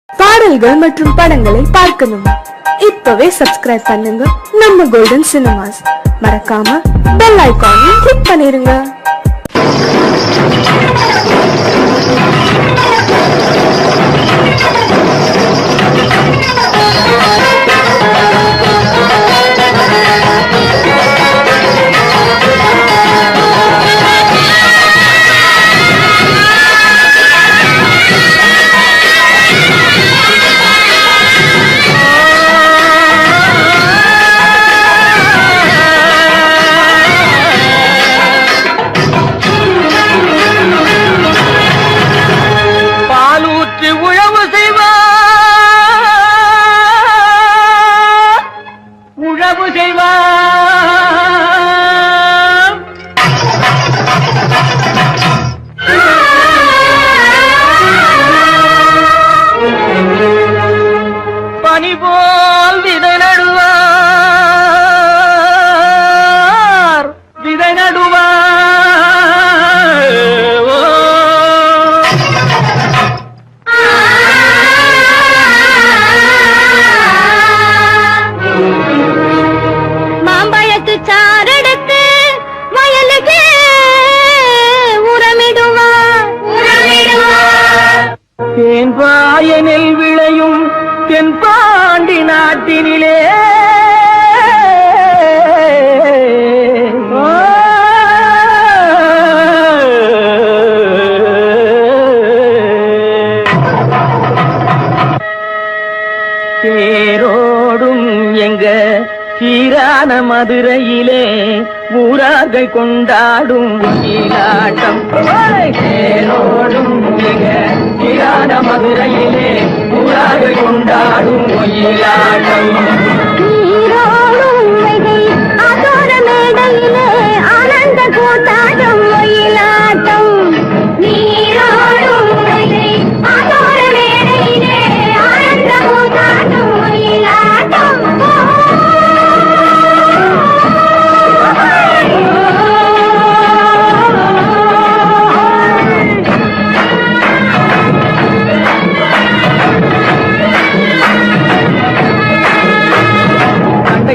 பாடல்கள் மற்றும் படங்களை பார்க்கணுமா? இப்பவே சப்ஸ்கிரைப் பண்ணுங்க நம்ம கோல்டன் சினிமாஸ். மறக்காம பெல் ஐகானையும் கிளிக் பண்ணிருங்க. தேன்பாயனில் விளையும் தென்பாண்டி நாட்டினிலே தேரோடும் எங்க சீரான மதுரையிலே ஊரார்கள் கொண்டாடும் ஒயிலாட்டம். தேரோடும் எங்க சீரான மதுரையிலே ஊரார்கள் கொண்டாடும் ஒயிலாட்டம். ஆனந்த கூத்தாடும் ஒயிலாட்டம்.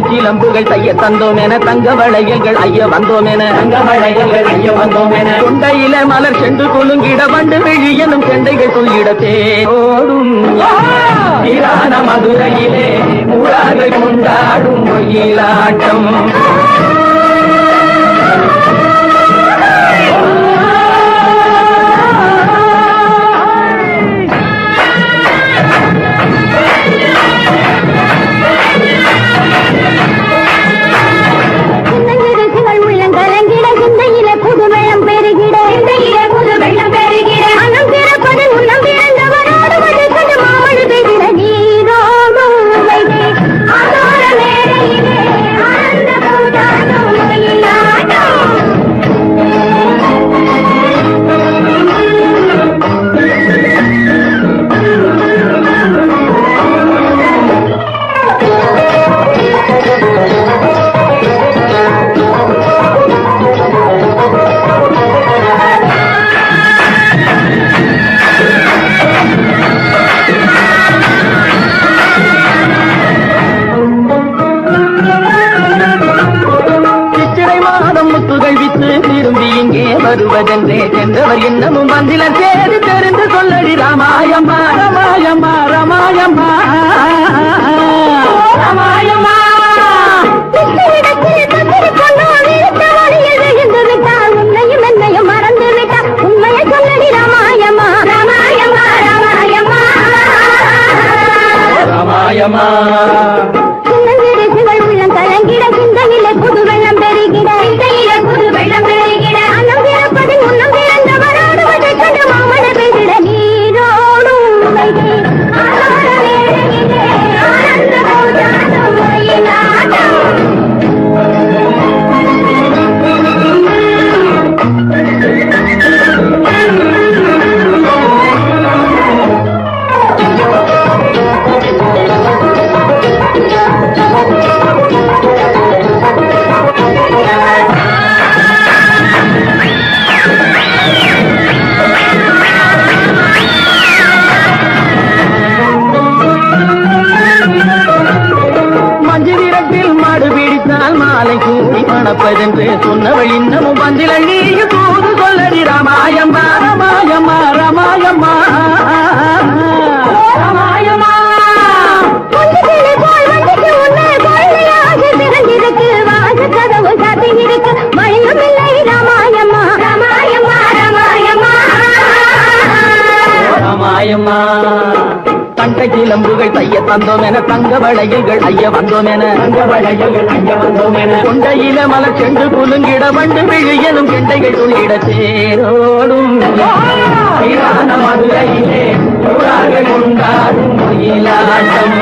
கிளம்புகள் தைய தந்தோம் என தங்க வளையல்கள் ஐய வந்தோம் என தங்க வளையல்கள் ஐய வந்தோம் என கொண்டையில மலர் சென்று கொழுங்கிட வண்டு வெளி எனும் செண்டைகள் சொல்லிட தேரோடும் சீரான மதுரையிலே ஊரார்கள் கொண்டாடும் ஒயிலாட்டம். வருவதென்றே சென்றவர் இன்னமும் வந்தில தேடி தெரிந்து சொல்லடி ராமாயம்மா ராமாயம்மா ராமாயம்மா ராமாயம்மா. உன்னையும் என்னையும் மறந்து விட்டார் உண்மையை சொல்லடி ராமாயம்மா ராமாயம்மா ராமாயம்மா ராமாயம்மா. உள்ளம் கலங்கிட சிந்தையிலே புது வெள்ளம் பெருகிட புது வெள்ளம் பெருகிட முன்னம் பிறந்தவராடுவதை கண்டு மாமன பெருகிட நீரோடும் ஆனந்த போதாடும் ஒயிலாட்டம். மாலை கூடி மணப்பதென்று சொன்னவள் இன்னமும் பந்திலள்ளியும் தூது சொல்லடி ராமாயம்மா ராமாயம்மா ராமாயம்மா ராமாயம்மா ராமாயம்மா தண்டை கிளம்புகள் தைய தந்தோம் என தங்க வளையல்கள் ஐய வந்தோம் என தங்க வளையல்கள் ஐய வந்தோம் என கொண்டையில மலர் சென்று குலுங்கிட வண்டு விழியனும் கெண்டைகள் துளியிட தேரோடும் மதுரையிலே கொண்டாடும் மயிலாட்டம்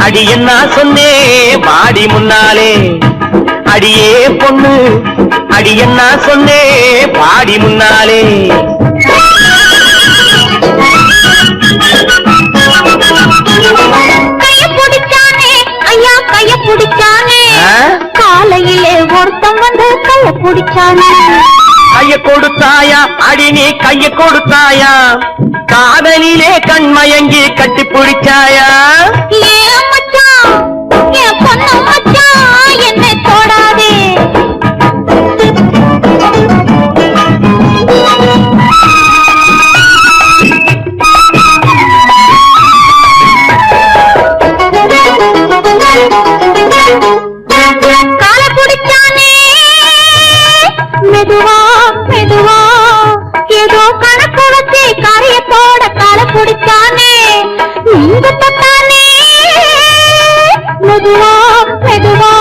அடி என்ன சொன்னே பாடி முன்னாலே அடியே பொண்ணு அடி என்ன சொன்னே பாடி முன்னாலே கைய பிடிச்சானே ஐயா கைய பிடிச்சானே காலையிலே ஒருத்தம் வந்து கைய பிடிச்சானே கைய கொடுத்தாயா அடி நீ கைய கொடுத்தாயா காதலிலே கண்மயங்கி கட்டி பிடிச்சாயா ஏன் மச்சான் என் பொண்ணு மச்சான் என்னை தொடாதே கால பிடிச்சானே மெதுவா மெதுவா ஏதோ கணக்கு வச்சு காரியத்தோட கால பிடிச்சானே நீங்க தொட்டானே மெதுவா மெதுவா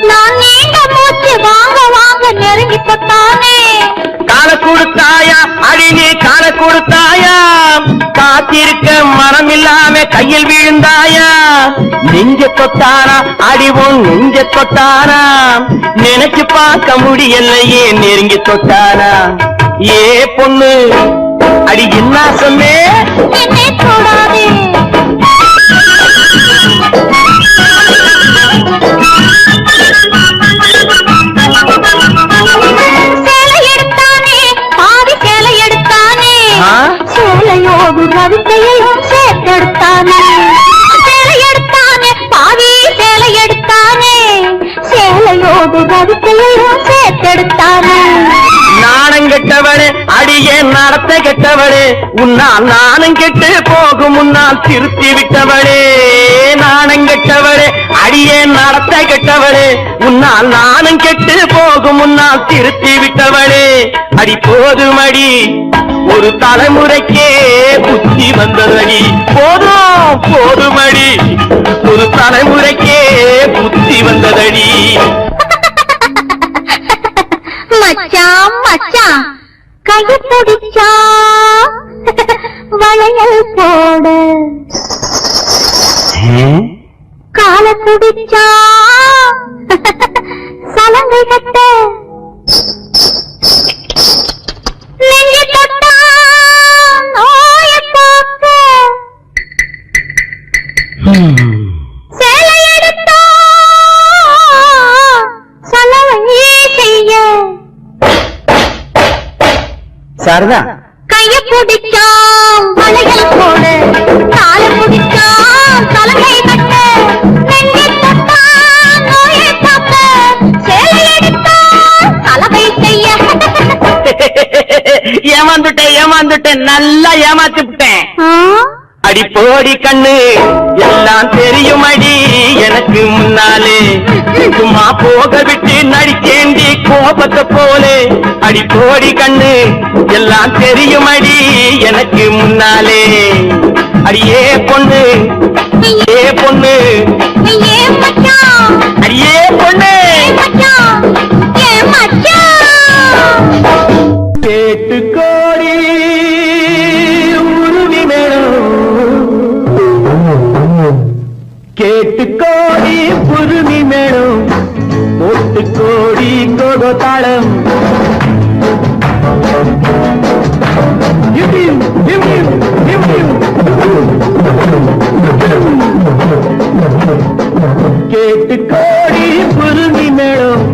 நான் நீங்க மூச்சு வாங்க வாங்க நெருங்கி தொட்டானே கால கொடுத்தாயா அடி நீ கால கொடுத்தாயா காத்திருக்க மனம் இல்லாம கையில் விழுந்தாயா நெஞ்ச தொட்டானா அடிவோம் நெஞ்ச தொட்டானா நினைச்சு பார்க்க முடியலையே நெருங்கி தொட்டானா ஏ பொண்ணு அடி என்ன சொன்னே என்னை தொடாதே சேலை எடுத்தானே பாதி சேலை எடுத்தானே சேலையோடு ரவிக்கையையும் சேர்த்தெடுத்தானே சேலை எடுத்தானே பாதி சேலை எடுத்தானே சேலையோடு ரவிக்கையையும் சேர்த்தெடுத்தானே நாணம் கெட்டவளே அடியே நடத்த கெட்டவளே உன்னால் நாணம் கெட்டு போகும் முன்னால் திருத்தி விட்டவளே நாணம் கெட்டவளே அடியே நடத்த கெட்டவளே உன்னால் நாணம் கெட்டு போகும் முன்னால் திருத்தி விட்டவளே அடி போதுமடி ஒரு தலைமுறைக்கே புத்தி வந்ததடி போதும் போதுமடி ஒரு தலைமுறைக்கே புத்தி வந்ததடி மச்சான் மச்சான் கைய பிடிச்சா வளையல் போடு கால பிடிச்சா சலங்கை கட்ட நெஞ்சு தொட்டா நோய போக்க சேலை எடுத்தா சலவை செய்ய சாரதா கை கைய பிடிச்சான் வளையல் போட கால பிடிச்சான் தலையை கட்ட நெஞ்சை தொட்டான் நோயை காக்க சேலை எடுத்தான் சலவை செய்ய ஏமாந்துட்டேன் நல்லா ஏமாத்தி விட்டேன். அடி போடி கண்ணு எல்லாம் தெரியும் அடி எனக்கு முன்னாலே சும்மா போக விட்டு நடிக்கேண்டி கோபத்தை போலே. அடி போடி கண்ணு எல்லாம் தெரியும் அடி எனக்கு முன்னாலே. அடியே பொண்ணு ஏ பொண்ணு ஏ மச்சான் அடியே பொண்ணு மச்சான் ஏ மச்சான் கேட்டு கோடி உருவி மேடம் கேட்டு கோடி புருமி மேடம் போட்டு கோடி கோகோ தாளம் கேட்டு கோடி புருமி மேடம்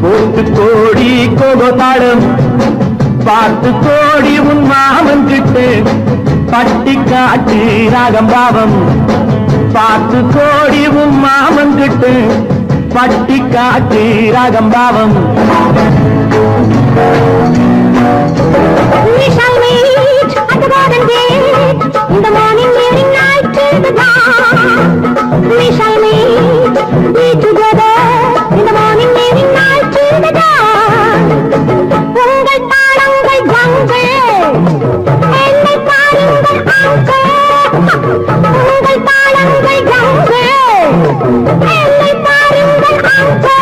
போட்டு கோடி கோகோ தாளம் பார்த்து கோடி உன் மாமன் கிட்டு பட்டி காட்டு ராகம் பாவம். பார்த்து கோடி உன் மாமன் கிட்டு பட்டி காட்டு ராகம் பாவம். We shall meet at the garden gate in the morning, nearing night to the dawn. We shall be together in the morning, nearing night to the dawn. உங்கள் தாளங்கள் கங்கு என்னை பாருங்கள் அங்கு. உங்கள் தாளங்கள் கங்கு என்னை பாருங்கள் அங்கு.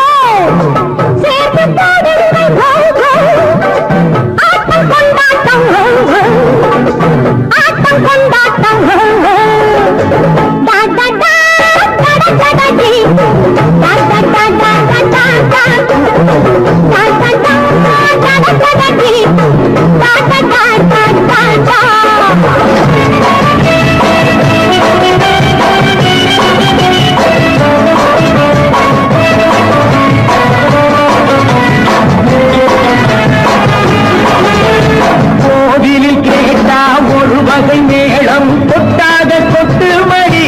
சேர்த்து பாடுங்கள் கங்கு. ஆட்டம் கொண்டாட்டம் ஆட்டம் கொண்டாட்டம் கோவிலில் கேட்டா ஒரு வகை மேளம் கொட்டாத கொட்டு மடி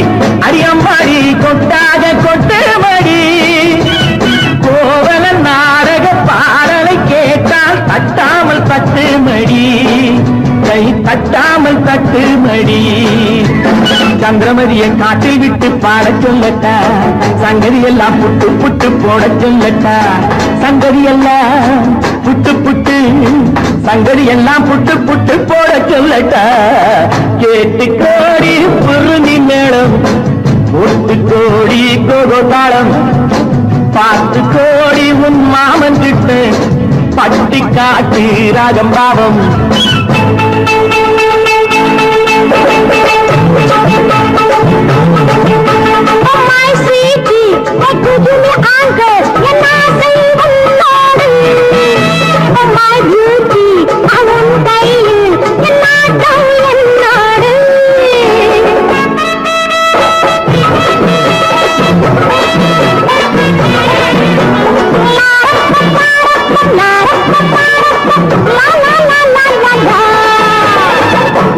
அடியம்பாடி கொட்டாத கொட்டு மடி. கோவல நாடக பாடலை கேட்டால் தட்டாமல் தட்டு மடி கை தட்டாமல் தட்டு மடி. சந்திரமதியை காட்டில் விட்டு பாட சொல்லட்டா சங்கதி எல்லாம் புட்டு புட்டு போட சொல்லட்டா. சங்கதி எல்லாம் புட்டு புட்டு சங்கதி எல்லாம் புட்டு புட்டு போட சொல்லட்டா. கேட்டு கோடி புருமி மேளம் ஒட்டு கோடி கோகோ தாளம். பார்த்து கோடி உன் மாமன் கிட்ட பட்டி காட்டு ராகம் பாவம். Oh my sweetie, what could you me anchor? என் ஆசை உன்னோடு. Oh my beauty, அவன் கையில் என் நாட்டம் என்னோடு.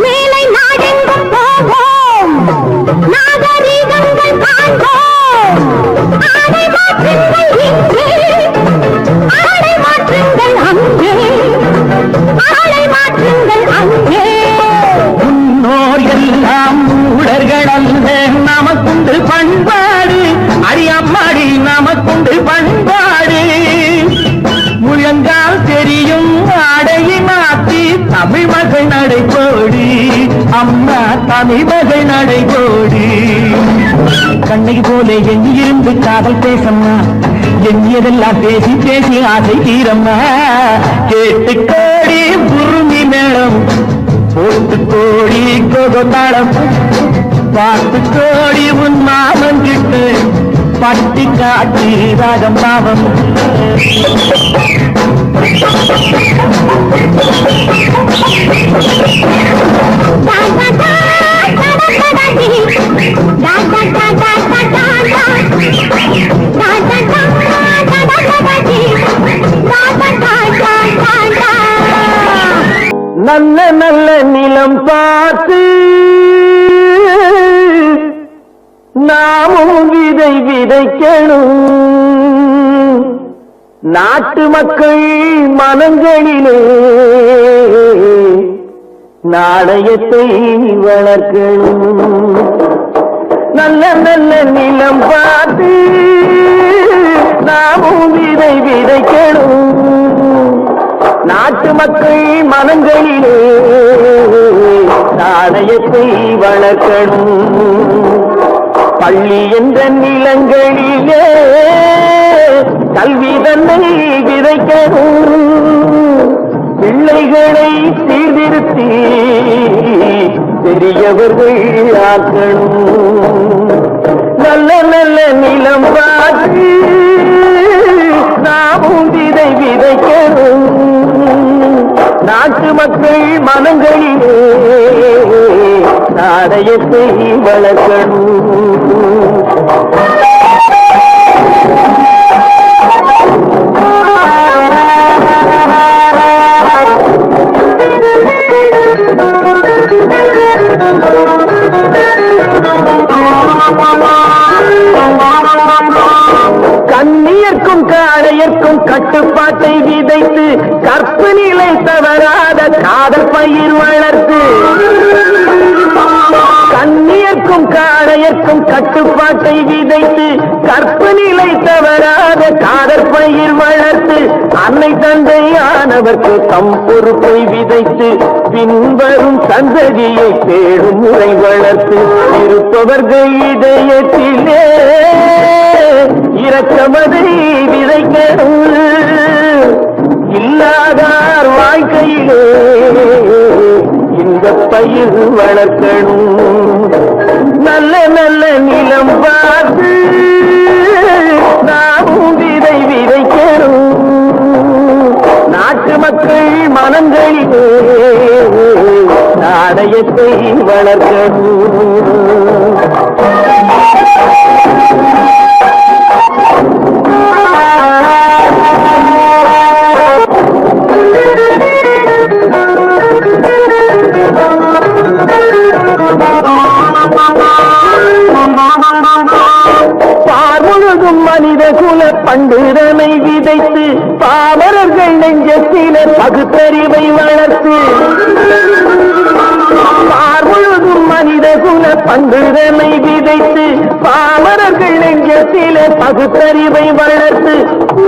மேலை நாடெங்கும் போவோம் நாகரீகங்கள் காண்போம். ஆடை மாற்றுங்கள் இங்கே ஆடை மாற்றுங்கள் அங்கே ஆடை மாற்றுங்கள் அங்கே. முன்னோர் எல்லாம் மூடர்கள் அல்ல நமக்குண்டு பண்பாடு அடியம்மாடி நமக்குண்டு பண்பாடு. முழங்கால் தெரியும் ஆடையை மாற்றி தமிழ் மகள் நடைபோடி அம்மா தமிழ் மகள் நடைபோடி. கண்ணகி போல எங்கிருந்து காதல் பேசம்மா எண்ணியதெல்லாம் பேசி பேசி ஆசை தீரம்மா. கேட்டு கோடி புருமி மேளம் போட்டு கோடி கோகோ தாளம். பார்த்து கோடி உன் மாமன் கிட்டு பட்டி காட்டி ராகம் பாவம். நல்ல நல்ல நிலம் பார்த்து நாமும் விதை விதைக்கணும். நாட்டு மக்கள் மனங்களிலே நாணயத்தை வளர்க்கணும். நல்ல நல்ல நிலம் பார்த்து நாமும் விதை விதைக்கணும். நாட்டு மக்கள் மனங்களிலே நாணயத்தை வளர்க்கணும். பள்ளி என்ற நிலங்களிலே கல்வி தன்னை விதைக்கணும். பிள்ளைகளை சீர்திருத்தி பெரியவர்கள் ஆக்கணும். நல்ல நல்ல நிலம் பார்த்து நாமும் விதை விதைக்கணும். நாட்டு மக்கள் மனங்களிலே நாணயத்தை வளர்க்கணும். கண்ணியர்க்கும் காளையர்க்கும் கட்டுப்பாட்டை விதைத்து கற்பு நிலை தவறாத காதல் பயிர் வளர்த்து. கண்ணியர்க்கும் காளையர்க்கும் கட்டுப்பாட்டை விதைத்து கற்பு நிலை தவறாத காதல் பயிர் வளர்த்து. அன்னை தந்தையானவர்க்கு தம் பொறுப்பை விதைத்து பின்வரும் சந்ததியை தேடும் முறை வளர்த்து. இருப்பவர்கள் இதயத்திலே இரக்கமதை விதைக்கணும். இல்லாதார் வாழ்க்கையிலே இந்த பயிர் வளர்க்கணும். நல்ல நல்ல நிலம் பார்த்து நாமும் விதை விதைக்கணும். நாட்டு மக்கள் மனங்களிலே நாணயத்தை வளர்க்கணும். பார்முழுதும் மனித குல பண்டுதனை விதைத்து பாமரர்கள் நெஞ்சத்தில பகுத்தறிவை வளர்த்து. பார்முழுதும் மனித குல பண்டுதனை விதைத்து பாமரர்கள் நெஞ்சத்தில பகுத்தறிவை வளர்த்து.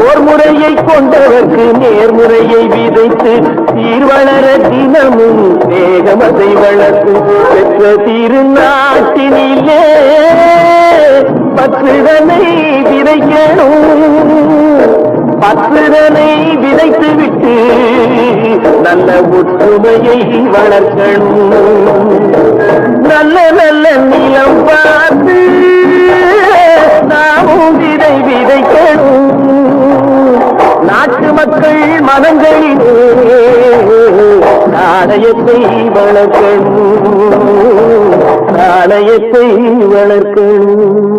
ஓர் முறையை கொண்டவர்க்கு நேர்முறையை விதைத்து சீர்வளர தினமும் வேகமதை வளர்த்து. பெற்ற திருநாட்டினிலே பற்றுதனை விதைக்கணும். பற்றுதனை விதைத்து விட்டு நல்ல ஒற்றுமையை வளர்க்கணும். நல்ல நல்ல நிலம் பார்த்து நாமும் விதை விதைக்கணும். நாட்டு மக்கள் மனங்களிலே நாணயத்தை வளர்க்கணும். நாணயத்தை வளர்க்கணும்.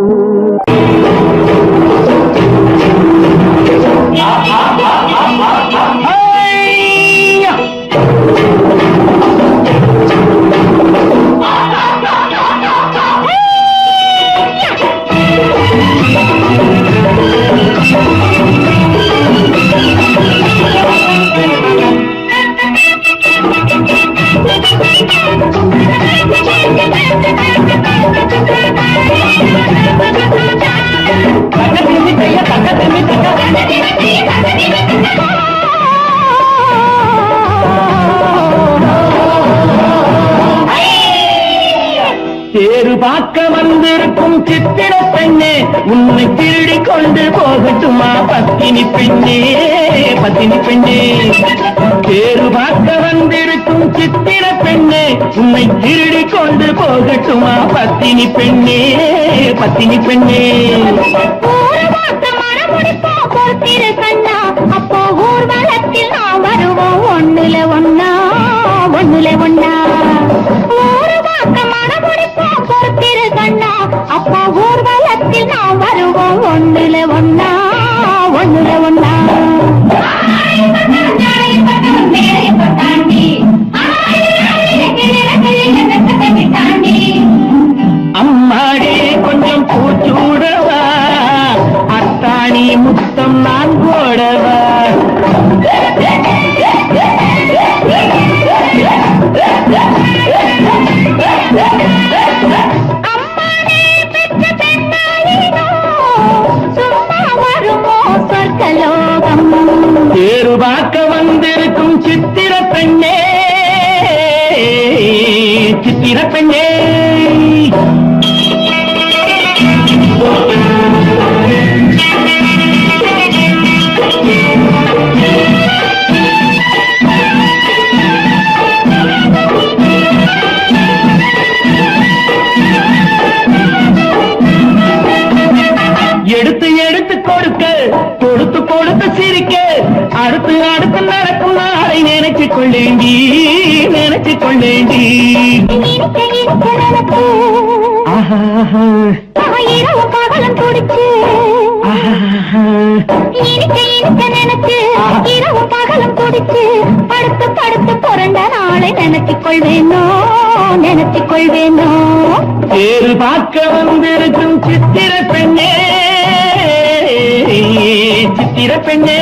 தேரு பார்க்க வந்திருக்கும் சித்திர பெண்ணே, உன்னை திருடி கொண்டு போகட்டுமா பத்தினி பெண்ணே, பத்தினி பெண்ணே. தேரு பார்க்க வந்திருக்கும் சித்திர பெண்ணே, உன்னை திருடி கொண்டு போகட்டுமா பத்தினி பெண்ணே, பத்தினி பெண்ணே. அப்போ ஊர்வலத்தில் நான் வருவோம் ஒண்ணுல ஒன்னா, ஒண்ணுல ஒன்னா. அப்பா ஊர்வலத்தில் நாம் வருவோம் ஒண்ணுல ஒன்னா, ஒண்ணுல ஒன்னா. பெண்ணே சித்திர பெண்ணே எடுத்து எடுத்து கொடுக்க கொடுத்து கொடுத்து சிரிக்க அடுத்து அடுத்து நடக்கும் நாளை நினைச்சு கொள்ளேண்டி நினைச்சு கொள்ளேண்டி இரவு பகலும் துடிச்சு நினைச்சு இரவு பகலும் துடிச்சு படுத்து படுத்து புரண்ட நாளை நினைச்சு கொள்வேனோ நினைச்சு கொள்வேனோ தேறு பார்க்க வந்திருக்கும் சித்திர பெண்ணே சித்திர பெண்ணே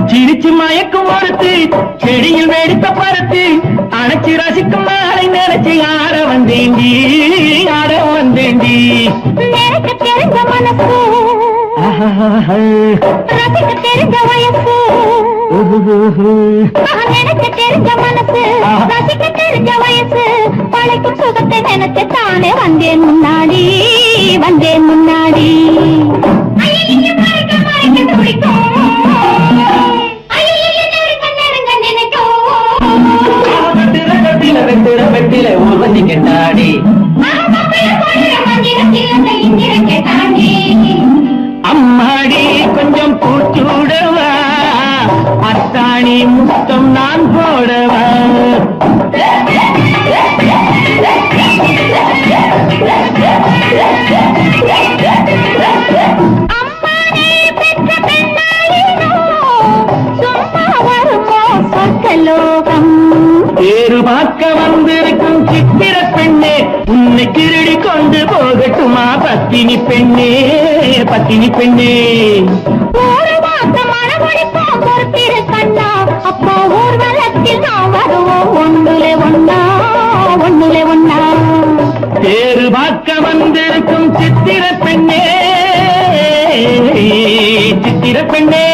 சிரிச்சு மயக்கும் மறுத்து செடியில் வெடித்த பருத்து அணைச்சு ரசிக்கும் நாளை நினைச்சு ஆட வந்தேண்டி ஆட வந்தேண்டி எனக்கு தெரிஞ்ச மனசு ரசிக்க தெரிஞ்ச வயசு நினைக்க தெரிஞ்ச மனசு ரசிக்க தெரிஞ்ச வயசு பழைக்கும் சுகத்தை நினைச்சு தானே வந்தேன் முன்னாடி வந்தேன் முன்னாடி வெட்டில ஊர்வசி கெட்டாடி அம்மாடி கொஞ்சம் பூச்சூடவா அத்தாணி முத்தம் நான் போடவா தேறு பார்க்க வந்திருக்கும் சித்திர பெண்ணே உன்னை திருடி கொண்டு போகட்டுமா பத்தினி பெண்ணே பத்தினி பெண்ணே ஒரு மாசம் மனமொழிப்போம் பொறுத்திரு கண்ணா அப்போ ஊர்வலத்தில் நாம் வருவோம் ஒண்ணுலே ஒண்ணா ஒண்ணுலே ஒண்ணா தேறு பார்க்க வந்திருக்கும் சித்திர பெண்ணே சித்திர பெண்ணே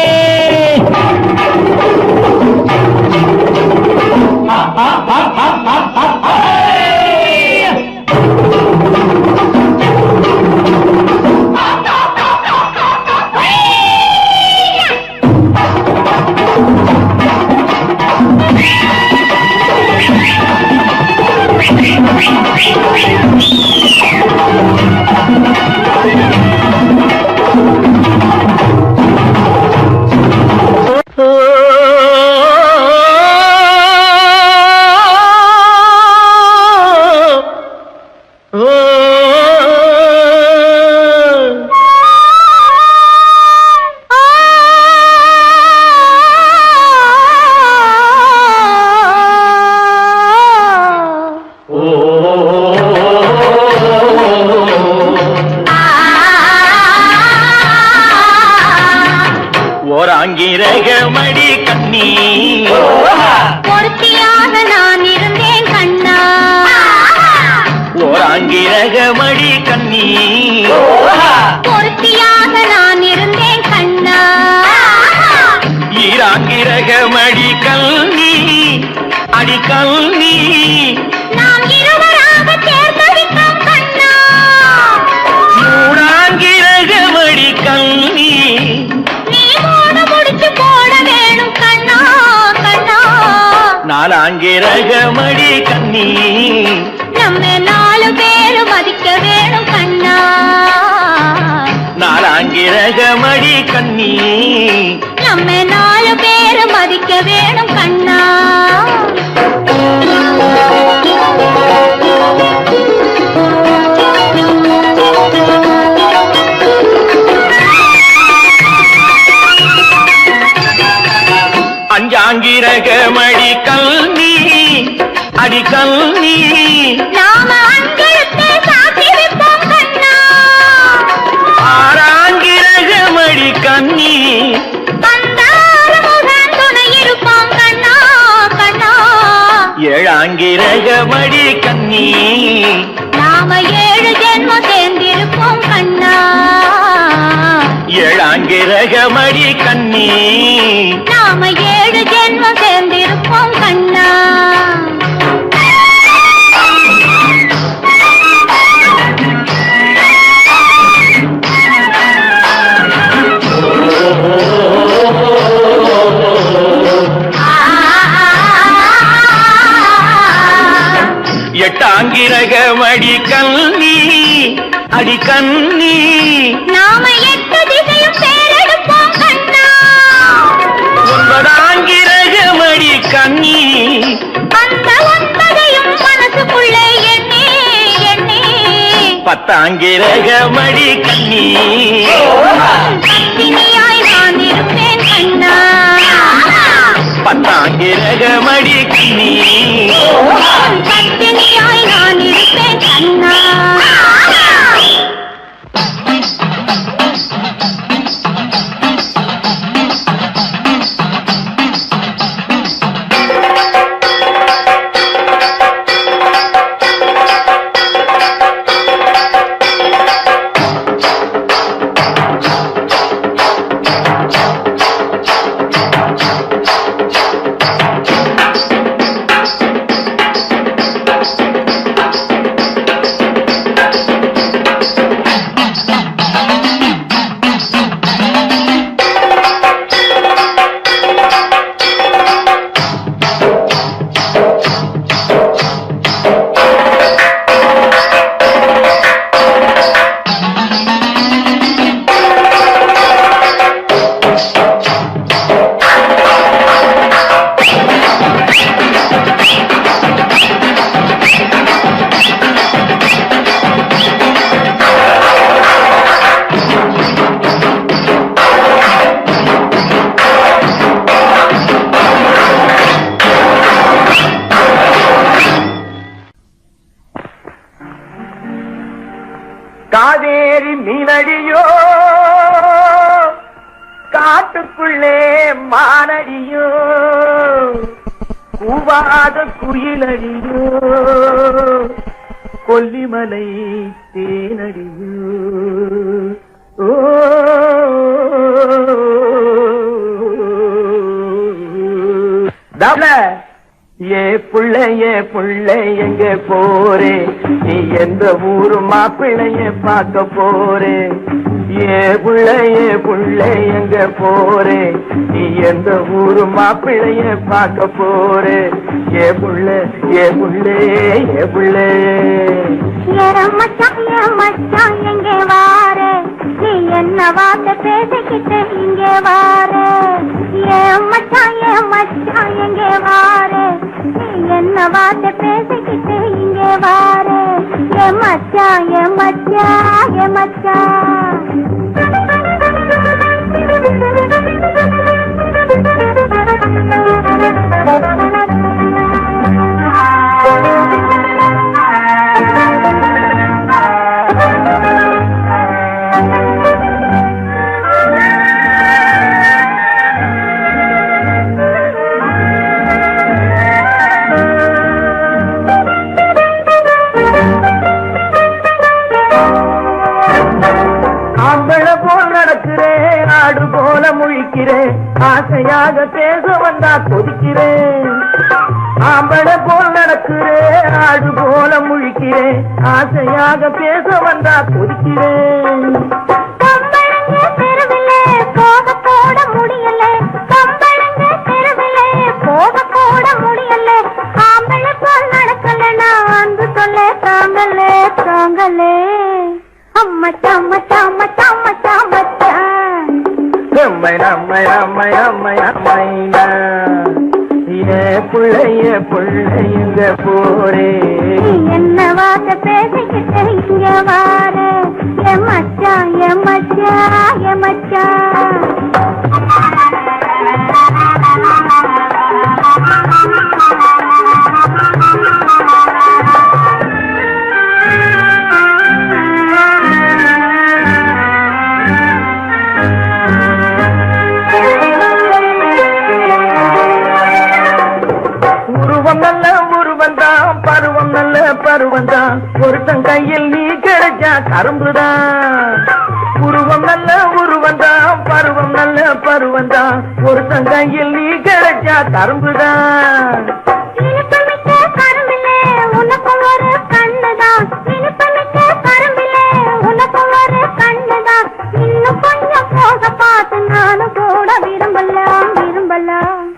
ஓராங்கிரகமடி கண்ணி பொறுத்தியாக நான் இருந்தேன் கண்ணா ஓராங்கிரகமடி கண்ணி பொறுத்தியாக நான் இருந்தேன் கண்ணா ஈராங்கிரகமடி கல்வி அடி கல்வி நாம் இருவராக சேர்ந்தடித்தோம் கண்ணா மூடாங்கிரகமடி கல்வி நீ மூட முடிச்சு போட வேணும் கண்ணா கண்ணா நாலாங்கிரகமடி கண்ணி நம்ம 4 பேரும் மதிக்க வேணும் கண்ணா நாலாங்கிரகமடி கண்ணி நம்ம 4 பேரும் மதிக்க வேணும் கண்ணா அஞ்சாங்கிரகமடி கல்வி அடி கல்வி நாம அஞ்செழுத்தை சாத்தி வைப்போம் கண்ணா ஆறாங்கிரகமடி கண்ணி அந்த ஏழாங்கிரகமடி கண்ணி நாம 7 ஜென்மம் சேர்ந்திருப்போம் கண்ணா. ஏழாங்கிரகமடி கண்ணி நாம 7 ஜென்மம் சேர்ந்திருப்போம் கண்ணா. எட்டாங்கிரகமடி கண்ணி அடி கண்ணி நாம 8 திசையும் பேரெடுப்போம் கண்ணா. 9ஆங்கிரகமடி கண்ணி அந்த 9ஐயும் மனசுக்குள்ளே எண்ணி எண்ணி 10ஆங்கிரகமடி கண்ணி பத்தினியாய் நான் இருப்பேன் கண்ணா. 10ஆங்கிரகமடி கண்ணி பத்தினியாய் நான் இருப்பேன் கண்ணா. காவேரி மீனடியோ காட்டுக்குள்ளே மானடியோ கூவாத குயிலடியோ கொல்லிமலை தேனடியோ ஓ ஏ புள்ளை எங்க போரே நீ எந்த ஊரு மாப்பிள்ளைய பார்க்க போரே ஏ புள்ளை எங்க போரே நீ எந்த ஊரு மாப்பிள்ளைய பார்க்க போரே ஏ புள்ளை மச்சான் எங்கே வாரே நீ என்ன வார்த்தை பேசிக்கிட்டு இங்கே வாரே மச்சான் எங்கே வாரே நீ என்ன வார்த்தை பேசிக்கிட்டு இங்கே வாரே மச்சான் ஆடு போல முழிக்கிறேன் ஆசையாக பேச வந்தா கொதிக்கிறேன் ஆம்பள போல் நடக்கிறேன் ஆடு போல முழிக்கிறேன் ஆசையாக பேச வந்தா கொதிக்கிறேன் போக போட முடியல கம்பளங்க தெருவிலே போக போட முடியல ஆம்பள போல் நடக்கல நான் வந்து சொல்ல தாங்களே அம்மச்சான் புள்ளைங்க போரே என்ன வார்த்தை பேசிக்கிட்டு இங்க வாரே மச்சான் உருவம் நல்ல கையில் நீ கிடைச்சா கரும்புதான். உருவம் நல்ல உருவந்தான், பருவம் நல்ல பருவந்தான். ஒருத்தன் கையில் நீ கிடைச்சா கரும்புதான். இனிப்புமிக்க கரும்பிலே உனக்கும் ஒரு கண்ணுதான். இனிப்புமிக்க கரும்பிலே உனக்கும் ஒரு கண்ணுதான். இன்னும் கொஞ்சம் போக பார்த்து நானும் கூட விரும்பலாம் விரும்பலாம்.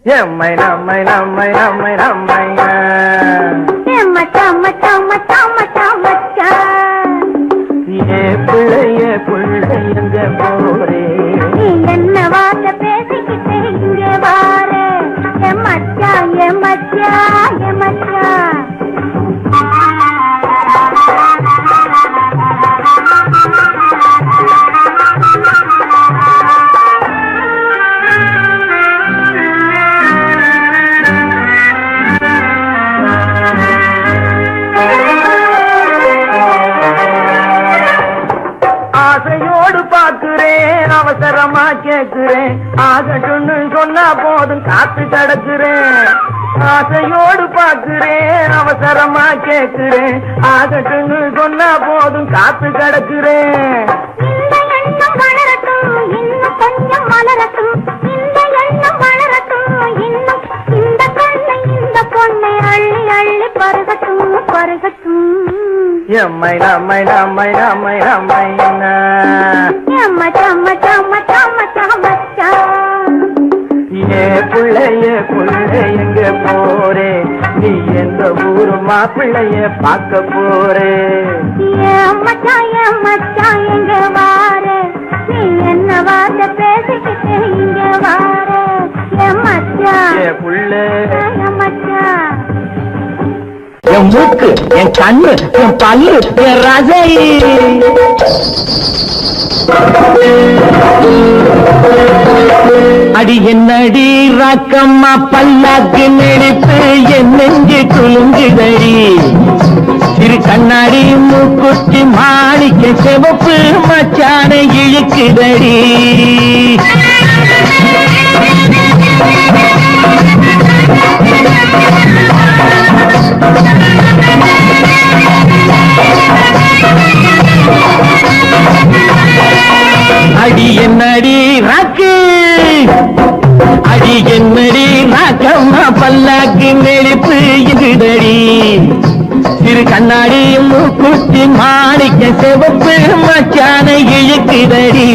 எம்மை நம்மை நம்மை நம்மை நம்மை மச்சான் மச்சான் மச்சான் மச்சான் மச்சான். ஏ பிள்ளைய பிள்ளை எங்க போரே, நீ என்ன வார்த்தை பேசிக்கிட்டே இங்கே வாரே. என் மச்சான் என் மச்சான் என் மச்சான். ஆசையோடு பாக்குறேன், அவசரமா கேக்குறேன். ஆகட்டும்னு சொன்னா போதும் காத்து கிடக்குறேன். ஆசையோடு பாக்குறேன், அவசரமா கேக்குறேன். ஆகட்டும்னு சொன்னா போதும் காத்து கிடக்குறேன். இந்த எண்ணம் வளரட்டும் இன்னும் கொஞ்சம் வளரட்டும். இந்த எண்ணம் வளரட்டும் இன்னும். இந்த கண்ணை இந்த பொண்ணை அள்ளி அள்ளி பருகட்டும் பருகட்டும். எம்மை நம்மை நம்மை நம்மை நம்மை மச்சான் மச்சான் மச்சான் மச்சான் மச்சான். ஏ பிள்ளைய பிள்ளை எங்க போரே, நீ எந்த ஊரு மாப்பிள்ளைய பார்க்க போரே. மச்சான் மச்சான் எங்க வாரு, நீ என்ன வார்த்தை பேசிக்கிட்டு இங்க வாரு. என் மச்சான் ஏ புள்ள, என் மச்சான். என் மூக்கு, என் கண்ணு, என் பல்லு, என் ரசை. அடி என்னடி ராக்கம்மா பல்லாக்கு நெடுப்பு என் நெஞ்சு குலுங்குதடி. சிறு கண்ணாடி மூக்குத்தி மாணிக்க சிவப்பு மச்சான இழுக்குதடி. அடி என்னடி ராக்கு, அடி என்னடி ராக்கம்மா பல்லாக்கு நெளிப்பு இதுதடி. சிறு கண்ணாடி மூக்குத்தி மாணிக்க சிவப்பு மச்சான இழுக்குதடி.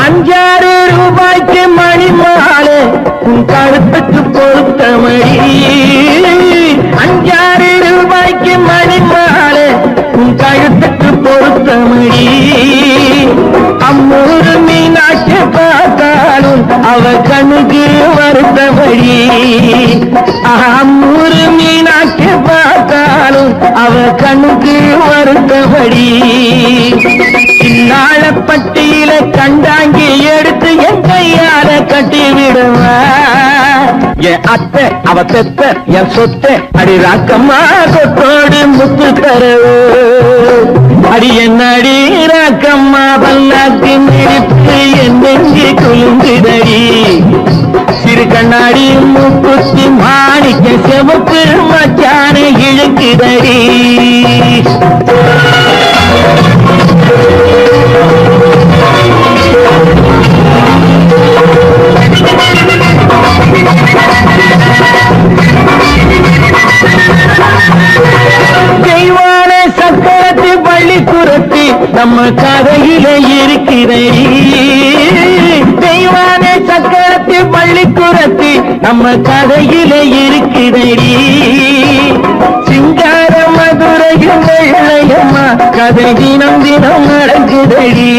₹5 மணி மாலை உன் கழுத்துக்கு பொருத்தமடி. ₹5 மணி மாலை உன் கழுத்துக்கு பொருத்தமடி. அம்மூரு மீனாட்சி பார்த்தாலும் அவ கண்ணுக்கு வருத்தமடி. அம்மூரு மீனாட்சி பார்த்தாலும் அவ கண்ணுக்கு வருத்தமடி. நாளப்பட்டியில கண்டாங்கி எடுத்து என் கையால கட்டி விடுவா. என் அத்தை அவ பெத்த என் சொத்தை அடி ராக்கம்மா கொத்தோடு முத்து தரவு. அடி என்னடி ராக்கம்மா பல்லாக்கு நெருப்பு என் நெஞ்சு குலுங்குதடி. சிறு கண்ணாடி மூக்குத்தி மாணிக்க சிவப்பு மச்சான இழுக்குதடி. தெய்வான சக்கரத்து பள்ளி குரத்தி நம்ம கதையில இருக்கிறடி. தெய்வான சக்கரத்து பள்ளி குரத்தி நம்ம கதையில இருக்கிறடி. சிங்கார மதுரையும் வெள்ளையம்மா கதை தினம் தினம் நடக்குதடி.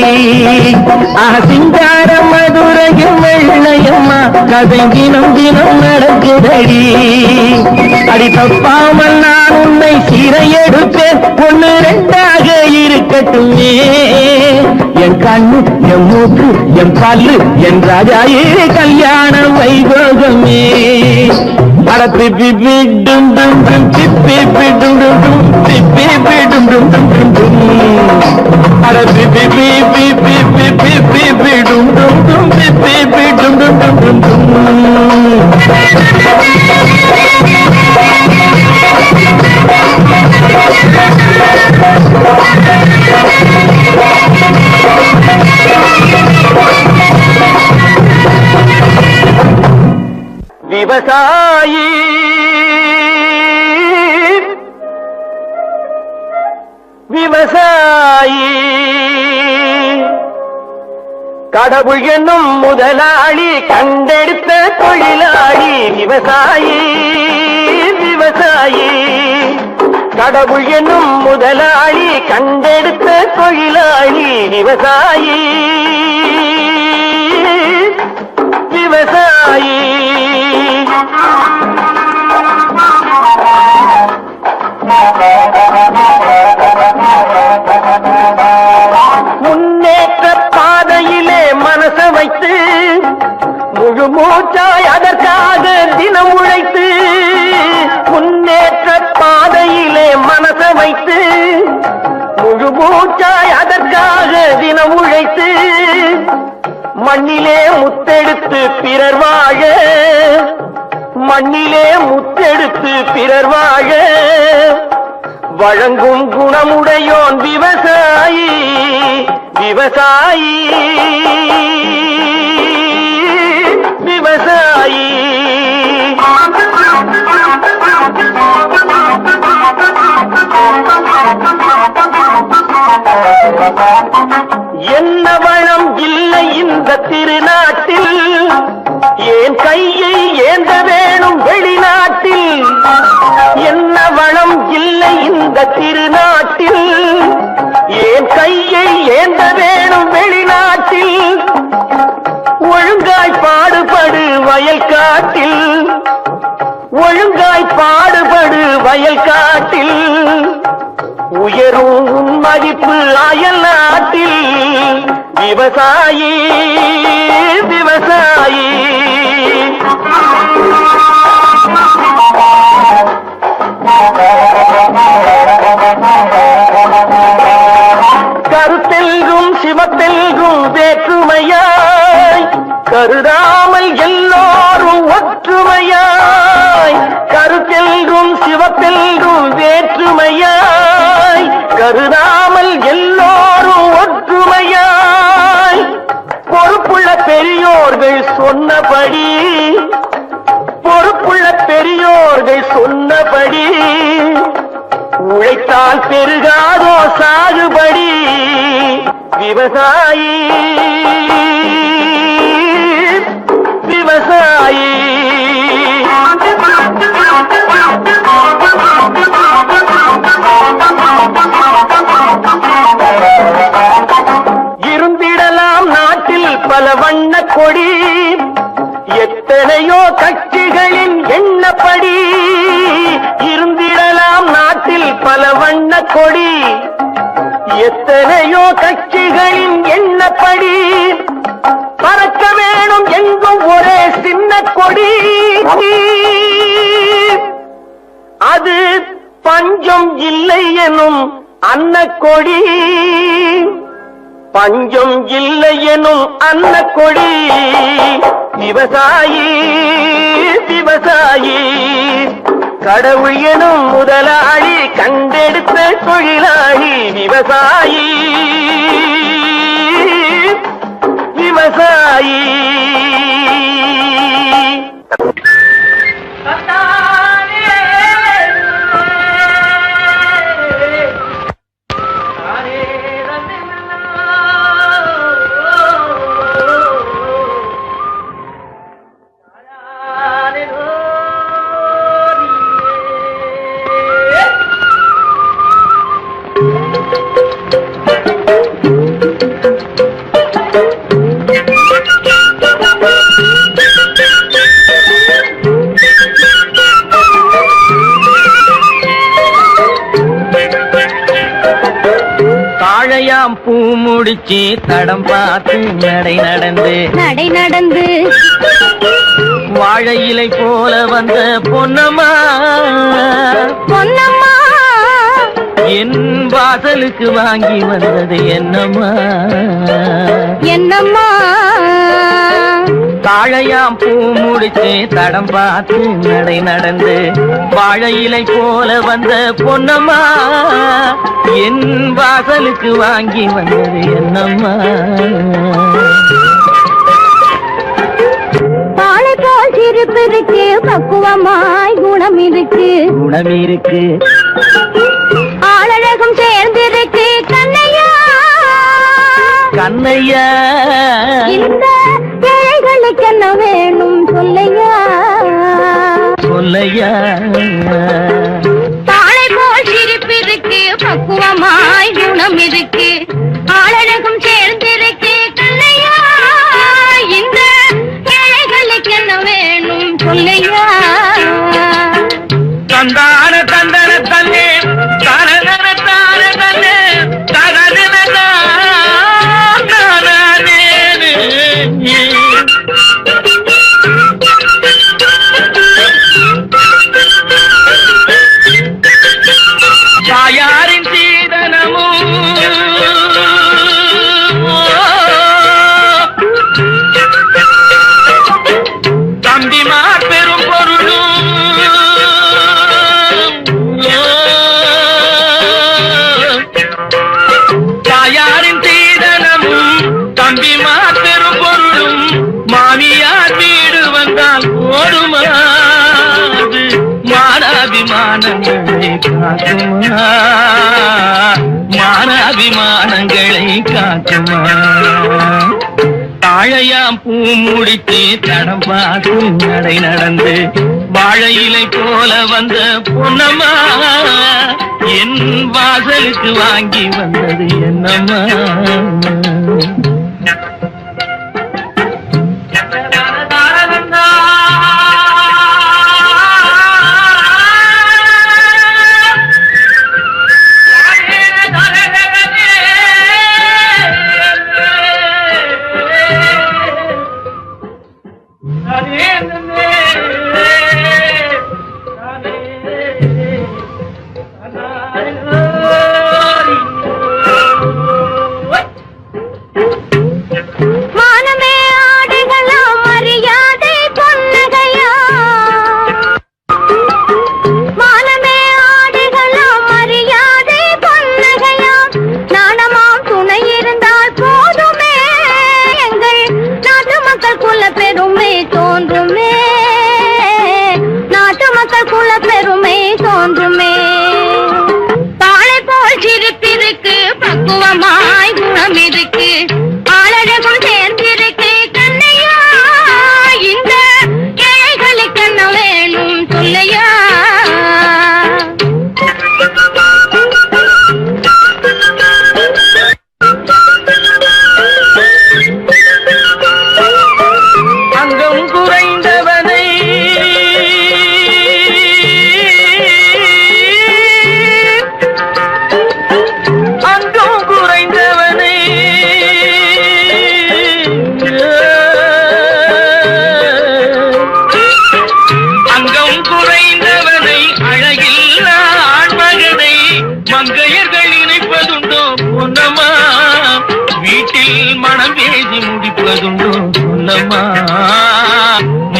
சிங்கார மதுரையும் வெள்ளையம்மா கதை தினம் தினம் நடக்குதடி. அடி தப்பாமல் நான் உன்னை சீரை எடுப்பேன், 1 2ஆக இருக்கட்டுமே. என் கண்ணு, என் மூக்கு, என் பல்லு, என் ராஜாயே கல்யாண வைபோகமே. அட பிபி டும் டும் டும் பிபி டும் டும் டும் பிபி டும் டும் டும் டும் டும் அட பிபி பிபி பிபி பிபி டும் டும் டும் பிபி டும் டும் டும் டும் டும் விவசாயி விவசாயி கடவுள் என்னும் முதலாளி கண்டெடுத்த தொழிலாளி விவசாயி விவசாயி கடவுள் என்னும் முதலாளி கண்டெடுத்த தொழிலாளி விவசாயி விவசாயி முன்னேற்ற பாதையிலே மனச வைத்து முழு மூச்சாய் அதற்காக தினம் உழைத்து முன்னேற்ற பாதையிலே மனச வைத்து முழு மூச்சாய் அதற்காக தினம் உழைத்து மண்ணிலே முத்தெடுத்து பிறர் வாழ மண்ணிலே முத்தெடுத்து பிறர் வாழ வழங்கும் குணமுடையோன் விவசாயி விவசாயி விவசாயி என்ன வளம் இல்லை இந்த திருநாட்டில் ஏன் கையை ஏந்த வேணும் வெளிநாட்டில் என்ன வளம் இல்லை இந்த திருநாட்டில் ஏன் கையை ஏந்த வேணும் வெளிநாட்டில் ஒழுங்காய் பாடுபடு வயல் காட்டில் ஒழுங்காய் பாடுபடு வயல் காட்டில் உயரும் மதிப்பு அயல் நாட்டில் விவசாயி விவசாயி கருத்தெல்கும் சிவத்தெல்கும் வேற்றுமையாய் கருதாமல் எல்லோரும் ஒற்றுமையாய் கருத்தெல்கும் சிவத்தெல்கும் வேற்றுமையாய் கருதாமல் எல்லோரும் ஒற்றுமையாய் பொறுப்புள்ள பெரியோர்கள் சொன்னபடி பொறுப்புள்ள பெரியோர்கள் சொன்னபடி உழைத்தால் பெருகாதோ சாகுபடி விவசாயி விவசாயி இருந்திடலாம் நாட்டில் பல வண்ண கொடி எத்தனையோ கட்சிகளின் எண்ணப்படி இருந்திடலாம் நாட்டில் பல வண்ண கொடி எத்தனையோ கட்சிகளின் எண்ணப்படி பறக்க வேணும் எங்கும் ஒரே சின்ன கொடி அது பஞ்சம் இல்லை எனும் அன்னக்கொடி பஞ்சம் இல்லை எனும் அன்னக்கொடி விவசாயி விவசாயி கடவுள் எனும் முதலாளி கண்டெடுத்த தொழிலாளி விவசாயி விவசாயி தாழையாம் பூ முடிச்சு தடம் பார்த்து நடை நடந்து வாழை இலை போல வந்த பொன்னம்மா பொன்னம்மா என் வாசலுக்கு வாங்கி வந்தது என்னம்மா என்னம்மா தாழையாம் பூ முடிச்சு தடம் பார்த்து நடை நடந்து வாழை இலை போல வந்த பொன்னம்மா என் வாசலுக்கு வாங்கி வந்தது என்னம்மா பாலை போல் சிரிப்பு இருக்கு பக்குவமாய் குணம் இருக்கு குணம் இருக்கு ஆளழகும் சேர்ந்திருக்கு கண்ணையா கண்ணையா இந்த ஏழைகளுக்கு என்ன வேணும் சொல்லையா சொல்லையா பாலை போல் சிரிப்பு இருக்கு பக்குவமாய் குணம் இருக்கு ஆளழகும் சேர்ந்திருக்கு கண்ணையா இந்த ஏழைகளுக்கு என்ன வேணும் சொல்லையா தந்தான தந்தன தன்னே தரதன தார தன்னே தரதன தாரதே தாயாரின் சீதனமும் தம்பிமார் பெரும் பொருளும் தாயாரின் சீதனமும் தம்பிமார் பெரும் பொருளும் மாமியார் வீடு வந்தால் போடுமாது மானாபிமானங்களை காக்குமா மானாபிமானங்களை காக்குமா தாழையாம் பூ முடித்து தடம் பார்த்து நடை நடந்து வாழை இலை போல வந்த பொன்னம்மா என் வாசலுக்கு வாங்கி வந்தது என்னம்மா மானமே ஆடுகளா மரியாதை பொன்னகையா மானமே ஆடுகளா மரியாதை பொன்னகையா நாணமாம் துணை இருந்தால் போதுமே எங்கள் நாட்டு மக்கள் குல பெருமை தோன்றுமே நாட்டு மக்கள் குல பெருமை தோன்றுமே தாளை போல் சிரிப்பிருக்கு பக்குவமாய் குணம் இருக்கு ஆளழகும் சேர்ந்திருக்கு கண்ணையா இந்த ஏழைகளுக்கு என்ன வேணும் சொல்லையா அங்கம் குறைந்தவனை அங்கம் குறைந்தவனை அங்கம் குறைந்தவனை அழகில்ல ஆண்மகனை மங்கையர்கள் இணைப்பதுண்டோ பொன்னம்மா வீட்டில் மனம் பேசி முடிப்பதுண்டோ சொல்லம்மா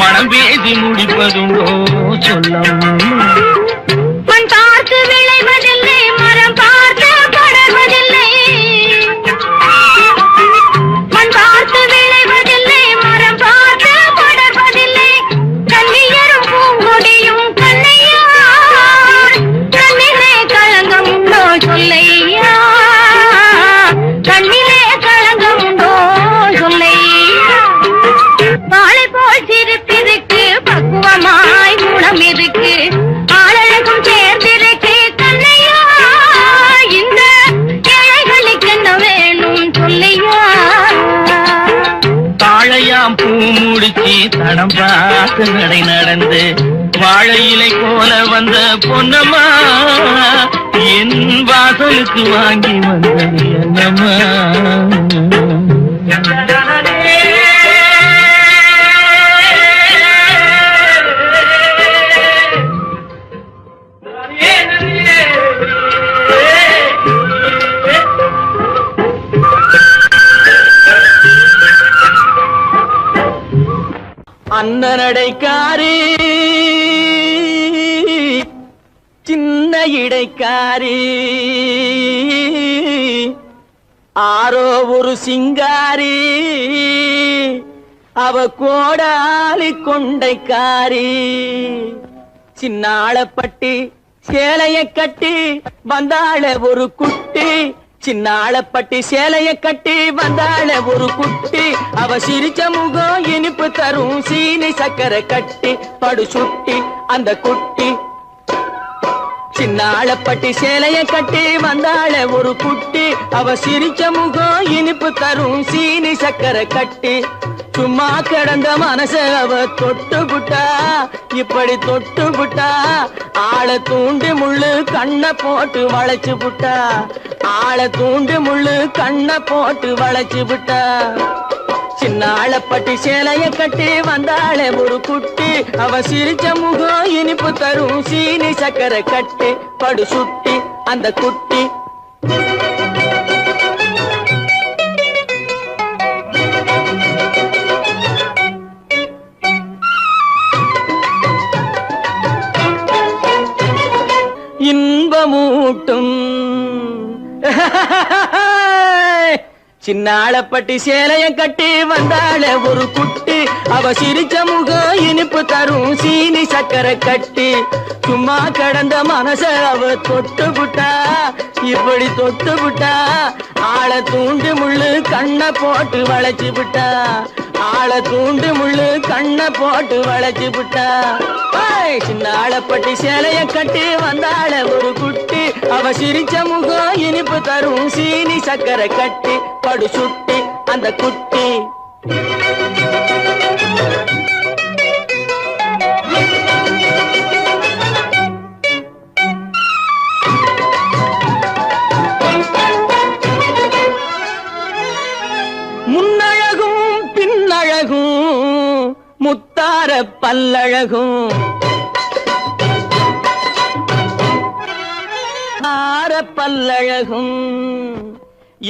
மனம் பேசி முடிப்பதுண்டோ சொல்லம்மா மண் பார்த்து விளைவதில்லை மரம் பார்த்து படர்வதில்லை மண் பார்த்து விளைவதில்லை மரம் பார்த்து படர்வதில்லை கண்ணியரும் பூங்கொடியும் கண்ணையா கண்ணிலே களங்கம் உண்டோ சொல்லையா கண்ணிலே களங்கம் உண்டோ சொல்லையா வாழை போல் சிரிப்பிருக்கு பக்குவமாய் குணம் இருக்கு ஆளழகும் சேர்ந்திருக்கு கண்ணையா இந்த ஏழைகளுக்கு என்ன வேணும் சொல்லையா தாழையாம் பூ முடிச்சு தடம் பார்த்து நடை நடந்து வாழை இலை போல வந்த பொன்னம்மா என் வாசலுக்கு வாங்கி வந்தது என்னம்மா நடைக்காரி சின்ன இடைக்காரி ஆரோ ஒரு சிங்காரி அவ கோடாலி கொண்டைக்காரி சின்னாளப்பட்டி சேலைய கட்டி வந்தாள ஒரு குட்டி சின்னாளப்பட்டி சேலைய கட்டி வந்தாள ஒரு குட்டி அவ சிரிச்ச முகம் இனிப்பு தரும் சீனி சக்கரை கட்டி படு சுட்டி அந்த குட்டி சின்னாளப்பட்டி சேலைய கட்டி வந்தாள ஒரு குட்டி அவ சிரிச்ச முகம் இனிப்பு தரும் சீனி சக்கரை கட்டி சும்மா கிடந்த மனச அவ தொட்டு புட்டா இப்படி தொட்டு புட்டா ஆள தூண்டி முள்ளு கண்ண போட்டு வளைச்சு புட்டா ஆள தூண்டி முள்ளு கண்ண போட்டு வளைச்சு புட்டா சின்னாளப்பட்டி சேலைய கட்டி வந்தாளே ஒரு குட்டி அவ சிரிச்ச முகம் இனிப்பு தரும் சீனி சக்கரை கட்டி படு சுட்டி அந்த குட்டி இன்பமூட்டும் சின்னாளப்பட்டி சேலைய கட்டி வந்தாள ஒரு குட்டி அவ சிரிச்ச முகம் இனிப்பு தரும் சீனி சக்கரை கட்டி சும்மா கடந்த மனச அவ தொட்டு புட்டா இப்படி தொட்டு புட்டா ஆள தூண்டு முள்ளு கண்ண போட்டு வளைச்சு புட்டா ஆள தூண்டு முள்ளு கண்ண போட்டு வளைச்சு புட்டா சின்னாளப்பட்டி சேலைய கட்டி வந்தாள ஒரு குட்டி அவ சிரிச்ச முகம் இனிப்பு தரும் சீனி சக்கரை கட்டி படு சுட்டி அந்த குட்டி முன்னழகும் பின்னழகும் முத்தார பல்லழகும் ஆர பல்லழகும்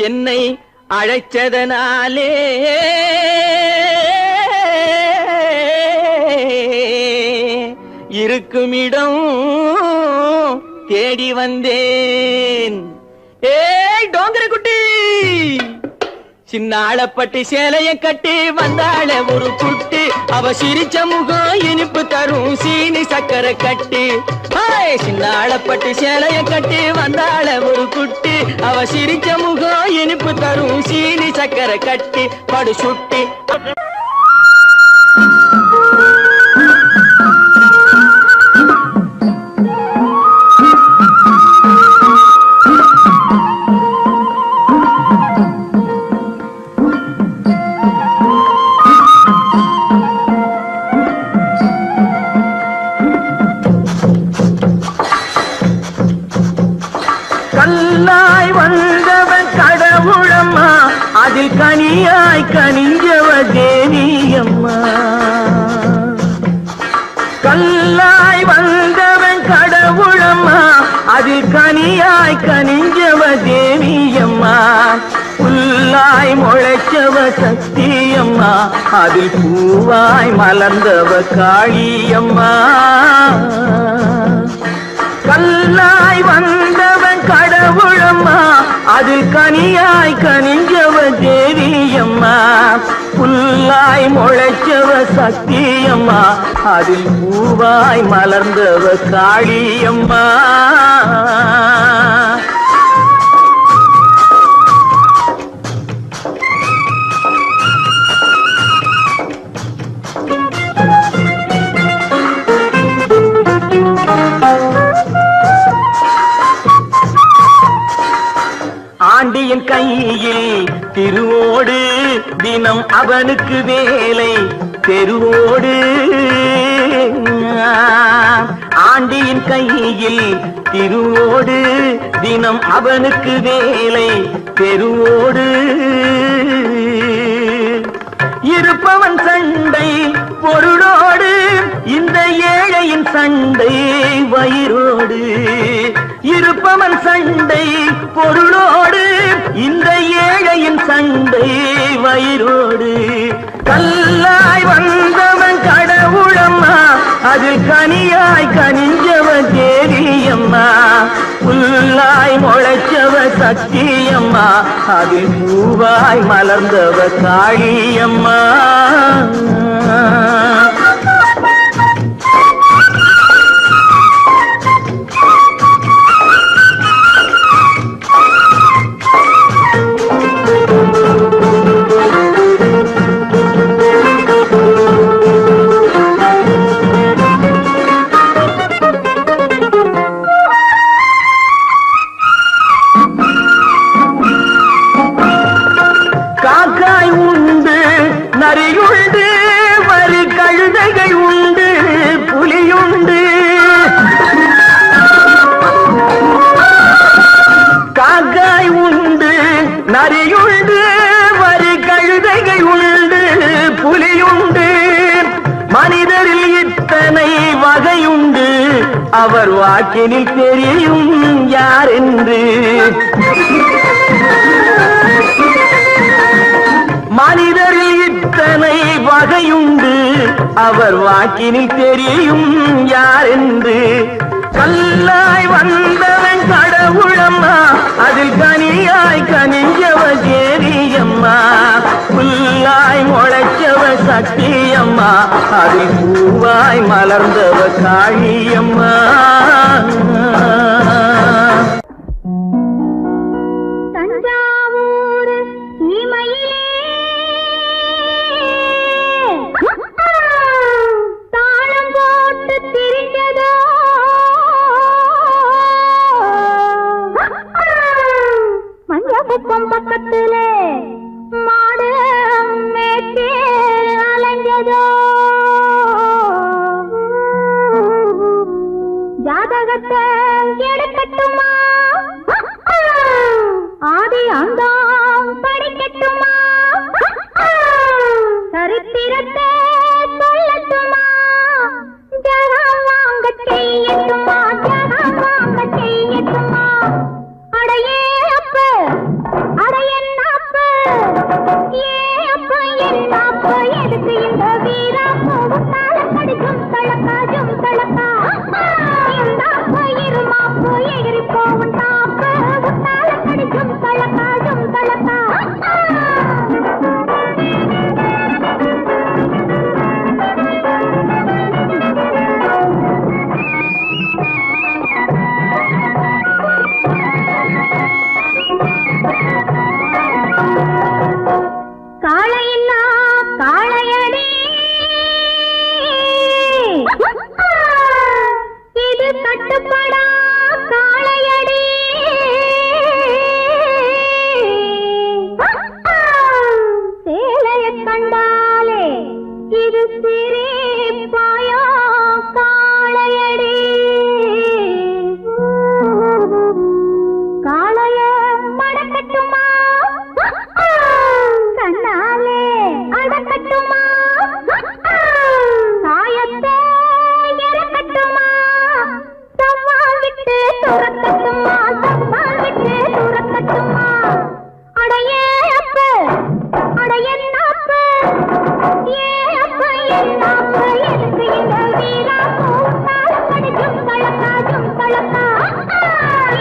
என்னை அழைச்சதனாலே இருக்குமிடம் தேடி வந்தேன் ஏய் டோங்கர குட்டி சின்னாளப்பட்டி சேலைய கட்டி வந்தாள ஒரு குட்டி அவ சிரிச்ச முகம் இனிப்பு தரும் சீனி சக்கரை கட்டி சின்னாளப்பட்டி சேலைய கட்டி வந்தாள ஒரு குட்டி அவ சிரிச்ச முகம் இனிப்பு தரும் சீனி சக்கரை கட்டி படு சுட்டி கல்லாய் வந்தவன் கடவுளம்மா அதில் கனியாய் கனிஞ்சவ தேவியம்மா கல்லாய் வந்தவன் கடவுளம்மா அதில் கனியாய் கனிஞ்சவ தேவியம்மா புல்லாய் முளைச்சவ சக்தியம்மா அதில் பூவாய் மலர்ந்தவ காளியம்மா கல்லாய் வந்தவன் கடவுளம்மா அதில் கனியாய் கனிஞ்சவ தேவியம்மா புல்லாய் முளைச்சவ சக்தியம்மா அதில் பூவாய் மலர்ந்தவ காளியம்மா ஆண்டியின் கையில் திருவோடு தினம் அவனுக்கு வேலை தெருவோடு ஆண்டியின் கையில் திருவோடு தினம் அவனுக்கு வேலை தெருவோடு இருப்பவன் சண்டை பொருளோடு இந்த ஏழையின் சண்டை வயிறோடு இருப்பவன் சண்டை பொருளோடு இந்த ஏழையின் சண்டை வயிறோடு கல்லாய் வந்தவன் கடவுளம்மா, அதில் கனியாய் கனிஞ்சவன் தேவியம்மா. புல்லாய் முளைச்சவ சக்தியம்மா, அதில் பூவாய் மலர்ந்தவ காளியம்மா. நரியுண்டு, வரி கழுதைகள் உண்டு, புலியுண்டு. காக்காய் உண்டு, நரியுண்டு, வரி கழுதைகள் உண்டு, புலியுண்டு. மனிதரில் இத்தனை வகையுண்டு, அவர் வாக்கினில் தெரியும் யார் என்று. மனிதரில் இத்தனை வகையுண்டு, அவர் வாக்கினில் தெரியும் யார் என்று. கல்லாய் வந்தவன் கடவுளம்மா, அதில் கனியாய் கனிஞ்சவ தேவியம்மா. புல்லாய் முளைச்சவ சக்தியம்மா, அதில் பூவாய் மலர்ந்தவ காளியம்மா. பக்கத்திலே மாடு மேற்கே அலைஞ்சதோ, ஜாதகத்தை எடுக்கட்டுமா, ஆதி அந்தம் படிக்கட்டுமா, சரித்திரத்தை சொல்லட்டுமா, ஜனம் வாங்க செய்யட்டுமா, ஜனம் வாங்க செய்யட்டுமா. அடையே அப்ப அடையன்னாப்பு, ஏ அப்ப என்னாப்பு, எதுக்கு இந்த வீராப்பு, உத்தால கடிக்கும் தளக்காஜும் தளக்கா. இந்தாப்பு இருமாப்பு, எகிரி போவும் தாப்பு, உத்தால கடிக்கும் தளக்காஜும் தளக்கா. காளையின்னா காளையடி, இது கட்டுப்படா காளையடி. சேலைய கண்டாலே இது சிரிப்பாயோ காளையடி. காளைய மடக்கட்டுமா, கண்ணாலே அடக்கட்டுமா, சாயத்தை இறக்கட்டுமா, சவால் விட்டு துறக்கட்டுமா, சவால் விட்டு துறக்கட்டுமா. அடையே அப்ப அடையன்னாப்பு, ஏ அப்ப என்னாப்பு, எதுக்கு இந்த வீராப்பு, உத்தால கடிக்கும் தளக்காஜும் தளக்கா.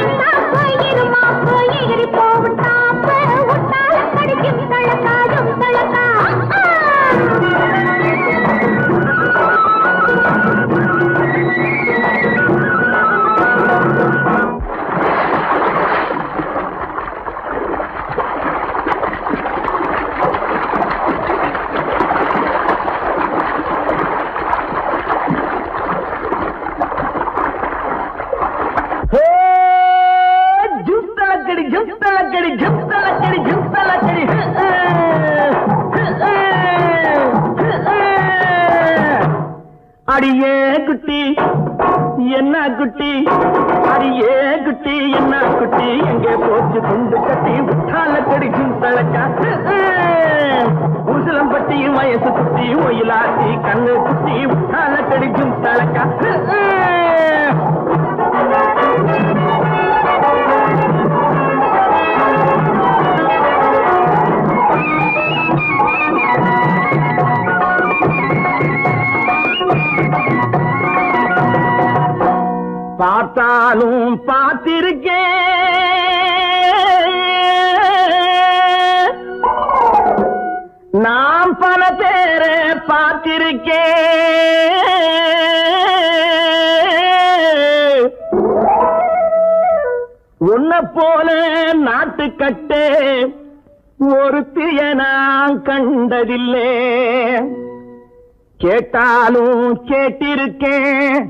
இந்தாப்பு இருமாப்பு, எகிரி போவும் தாப்பு, உத்தால கடிக்கும் தளக்காஜும் தளக்கா. ஜும்தலக்கடி ஜும்தலக்கடி ஜும்தலக்கடி ஜும்தலக்கடி. அடியே குட்டி என்ன குட்டி, அடியே குட்டி என்ன குட்டி, எங்கே போச்சு குண்டு கட்டி, உத்தாலக்கடி ஜும்தலக்கா. உசிலம்பட்டியும் வயசு குட்டி, ஒயிலாட்டி கண்ணு குட்டி, உத்தாலக்கடி ஜும்தலக்கா. பார்த்தாலும் பார்த்திருக்கேன் நான் பல பேரை பார்த்திருக்கேன் உன்னை போல நாட்டுக்கட்டே ஒருத்திய நான் கண்டதில்லை கேட்டாலும் கேட்டிருக்கேன்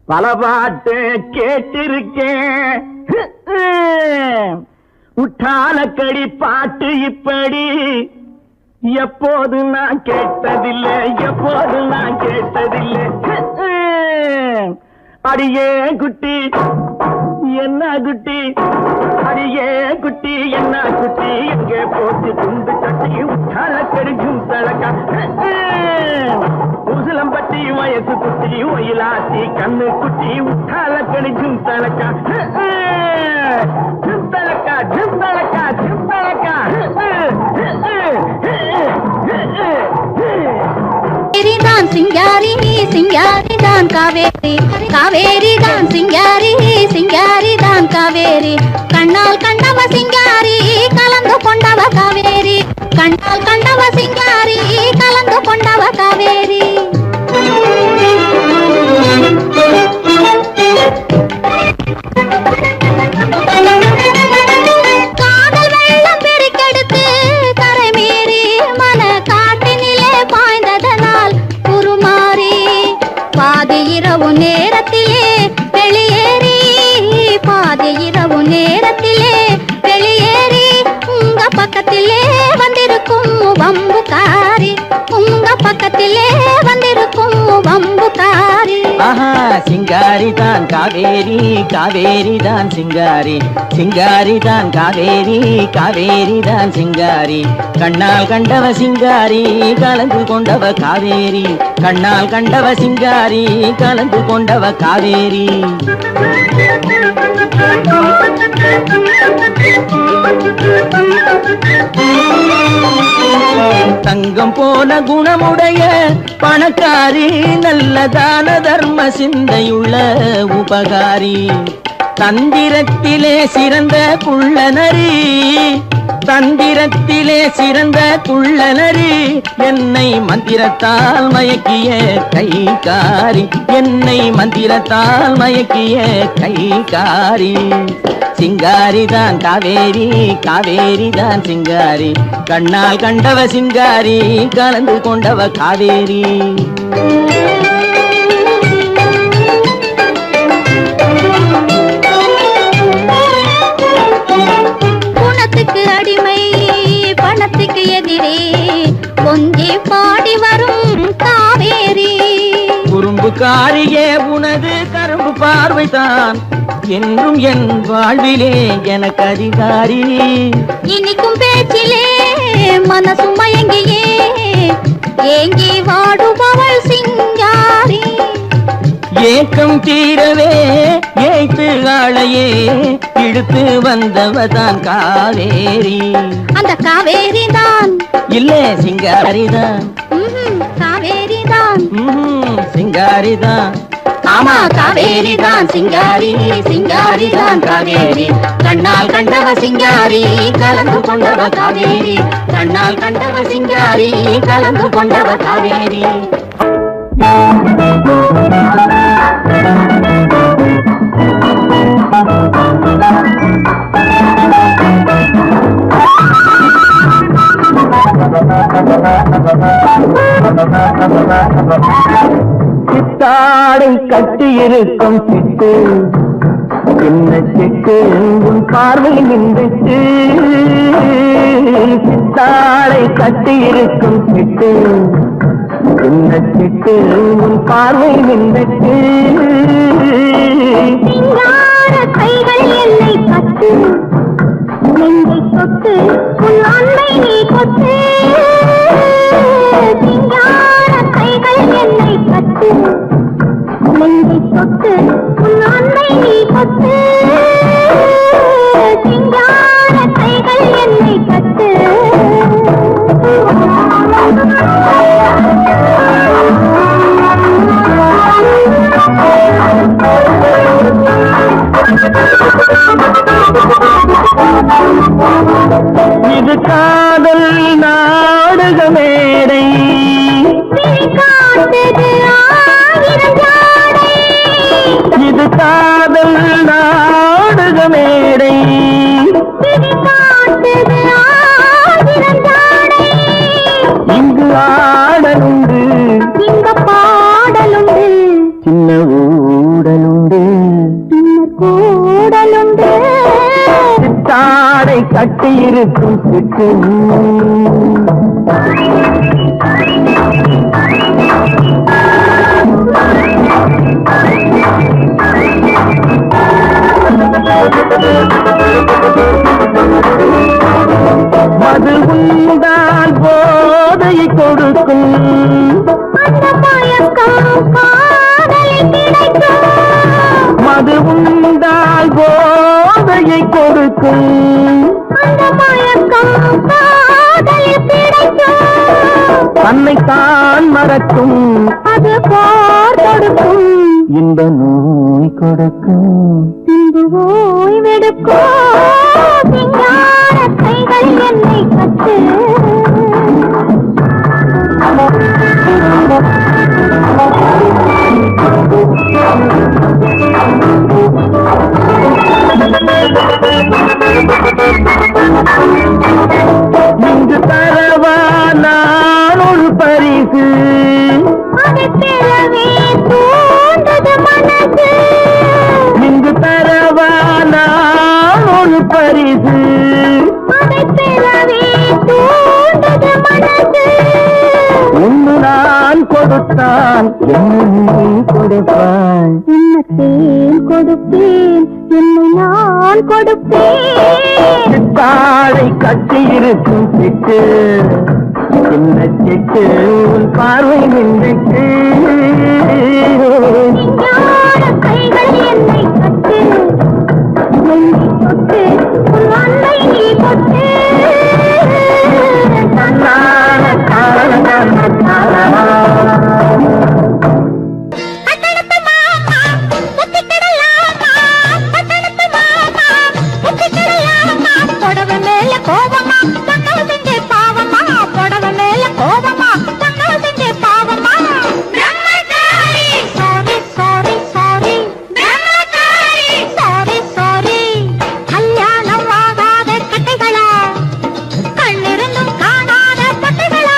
பல பாட்டு கேட்டிருக்கேன் உற்றாலக்கடி பாட்டு இப்படி எப்போது நான் கேட்டதில்லை எப்போது நான் கேட்டதில்லை அடியே குட்டி என்ன குட்டி அடியே குட்டி என்ன குட்டி எங்கே போட்டு துண்டு கட்டி உற்றாலக்கடி ஜூத்தலக்கா உசிலம்பட்டி வயசு குட்டி ஒயிலாத்தி கண்ணு குட்டி உற்றாலக்கடி ஜூத்தலக்கா ஜூத்தலக்கா ஜூத்தலக்கா ஜூத்தலக்கா தான் சிங்காரி சிங்காரி தான் காவேரி காவேரி தான் சிங்காரி சிங்காரி தான் காவேரி கண்ணால் கண்டவ சிங்காரி கலந்து கொண்டவ காவேரி கண்ணால் கண்டவ சிங்காரி கலந்து கொண்டவ காவேரி காதல் வெள்ளம் பெருக்கெடுத்து கரை மீறி மன காட்டினிலே பாய்ந்ததனால் உருமாறி பாதி இரவு நேரத்திலே வெளியேறி பாதி இரவு நேரத்திலே வெளியேறி உங்க பக்கத்திலே வந்திருக்கும் வம்புக்காரி உங்க பக்கத்திலே வந்திருக்கும் வம்புக்காரி ஆஹா சிங்காரி தான் காவேரி காவேரி தான் சிங்காரி சிங்காரி தான் காவேரி காவேரி தான் சிங்காரி கண்ணால் கண்டவ சிங்காரி கலந்து கொண்டவ காவேரி கண்ணால் கண்டவ சிங்காரி கலந்து கொண்டவ காவேரி தங்கம் போல குணமுடைய பணக்காரி நல்ல தான தர்ம சிந்தையுள்ள உபகாரி தந்திரத்திலே சிறந்த குள்ளநரி தந்திரத்திலே சிறந்த குள்ளநரி என்னை மந்திரத்தால் மயக்கிய கைகாரி என்னை மந்திரத்தால் மயக்கிய கைகாரி சிங்காரி தான் காவேரி காவேரி தான் சிங்காரி கண்ணால் கண்டவ சிங்காரி கலந்து கொண்டவ காவேரி குணத்துக்கு அடிமை பணத்துக்கு எதிரே கொஞ்சி பாடி வரும் காவேரி குறும்புக்காரியே உனது கரும்பு பார்வைதான் என்றும் என் வாழ்விலே எனக்கு அதிகாரி இனிக்கும் பேச்சிலே மனசு மயங்கியே ஏங்கி வாடுபவள் சிங்காரி ஏக்கம் தீரவே ஏய்த்து ஆளையே இழுத்து வந்தவதான் காவேரி அந்த காவேரி தான் இல்ல சிங்காரிதான் காவேரி தான் சிங்காரிதான் ஆமா காவேரி தான் சிங்காரி சிங்காரி தான் காவேரி கண்ணால் கண்டவ சிங்காரி கலந்து கொண்டவ காவேரி கண்ணால் கண்டவ சிங்காரி கலந்து கொண்டவ காவேரி சித்தாடை கட்டியிருக்கும் சிட்டு சின்ன சிட்டு உன் பார்வை நின்றுச்சு சித்தாடை கட்டியிருக்கும் சிட்டு சின்ன சிட்டு உன் பார்வை நின்றுச்சு கைகள் என்னை கட்டு நெஞ்சை தொட்டு உன் அன்பை நீ கொத்து கைகள் என்னை கட்டு நெஞ்சை தொட்டு உன் அன்பை நீ கொத்து சிங்கார கைகள் என்னை கட்டு இது காதல் நாடக மேடை காத்தது ஆயிரம் ஜாடை இது காதல் நாடக மேடை காத்தது ஆயிரம் ஜாடை இங்கு ஆடலுண்டு இங்க பாடலுண்டு சின்ன ஊடலுண்டு பின்னர் கூடலுண்டு சித்தாடை கட்டியிருக்கும் சிட்டு மது உண்டால் போதையை கொடுக்கும் அந்த மயக்கம் காதலில் கிடைக்கும் மது உண்டால் போதையை கொடுக்கும் அந்த மயக்கம் காதலில் கிடைக்கும் தன்னைத்தான் மறக்கும் அது போர் கொடுக்கும் இந்த நோய் கொடுக்கும் பின்பு ஓய்வெடுக்கும் சிங்கார கைகள் என்னை கட்டு இங்கு தரவா நான் ஒரு பரிசு அதை பெறவே தூண்டது மனசு இங்கு தரவா நான் ஒரு பரிசு அதை பெறவே தூண்டது மனசு ஒன்று நான் கொடுத்தான் என்ன நீ கொடுப்பாய் என்னத்தேன் கொடுப்பேன் என்னை நான் கொடுப்பேன் சித்தாடை கட்டியிருக்கும் சிட்டு சின்ன சிட்டு உன் பார்வை நின்றுட்டு சிங்கார கைகள் என்னை கட்டு என்னை தொட்டு உன் அன்னை நீ கொட்டு தன்னான காரண பட்டணத்து மாமா புத்திக்கிடலாமா பட்டணத்து மாமா புத்திக்கிடலாமா புடவை மேல கோபமா தங்கள் செஞ்சே பாவமா புடவை மேல கோபமா தங்கள் செஞ்சே பாவமா பிரம்மச்சாரி சாரி சாரி சாரி பிரம்மச்சாரி சாரி சாரி கல்யாணம் ஆகாத கட்டைகளா கண்ணிருந்தும் காணாத பட்டைகளா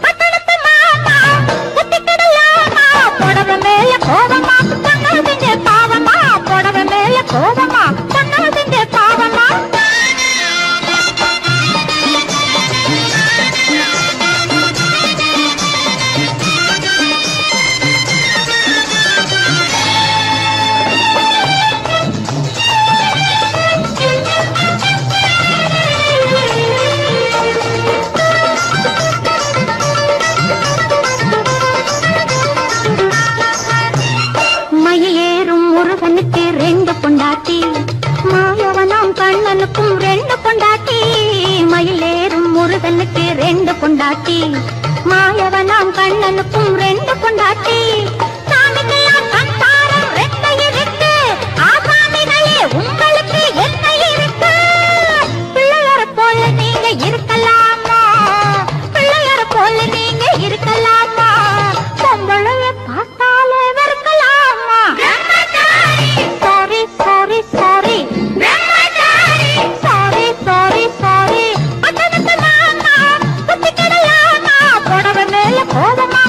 பட்டணத்து மாமா புத்திக்கிடலாமா புடவை மேல கோபமா தங்கள் செஞ்சே பாவமா புடவை மேல கோபமா தங்கள் செஞ்சே பாவமா மயிலேறும் முருகனுக்கு ரெண்டு பொண்டாட்டி மாயவனாம் கண்ணனுக்கும் ரெண்டு பொண்டாட்டி மயிலேறும் முருகனுக்கு ரெண்டு பொண்டாட்டி மாயவனாம் கண்ணனுக்கும் ரெண்டு பொண்டாட்டி சாமிக்கெல்லாம் சந்தானம் ரெண்டு இருக்கு ஆசாமிகளே உங்களுக்கு என்ன இருக்கு பிள்ளையார போல நீங்க இருக்கலாமா பிள்ளையார போல நீங்க இருக்கலாமா பொம்பளைய பார்த்தாலே வெறுக்கலாமா sorry sorry sorry sorry sorry sorry பட்டணத்து மாமா புத்திக்கிடலாமா புடவை மேல கோபமா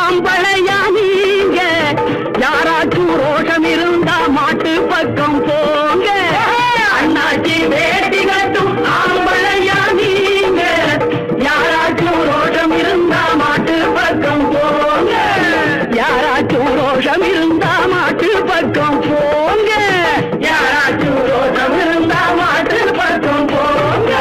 ஆம்பளையா நீங்க யாராச்சும் ரோஷம் இருந்தா மாட்டு பக்கம் போங்க அண்ணாச்சி வேட்டி கட்டும் ஆம்பளையா நீங்க யாராச்சும் ரோஷம் இருந்தா மாட்டு பக்கம் போங்க யாராச்சும் ரோஷம் இருந்தா மாட்டு பக்கம் போங்க யாராச்சும் ரோஷம் இருந்தா மாட்டு பக்கம் போங்க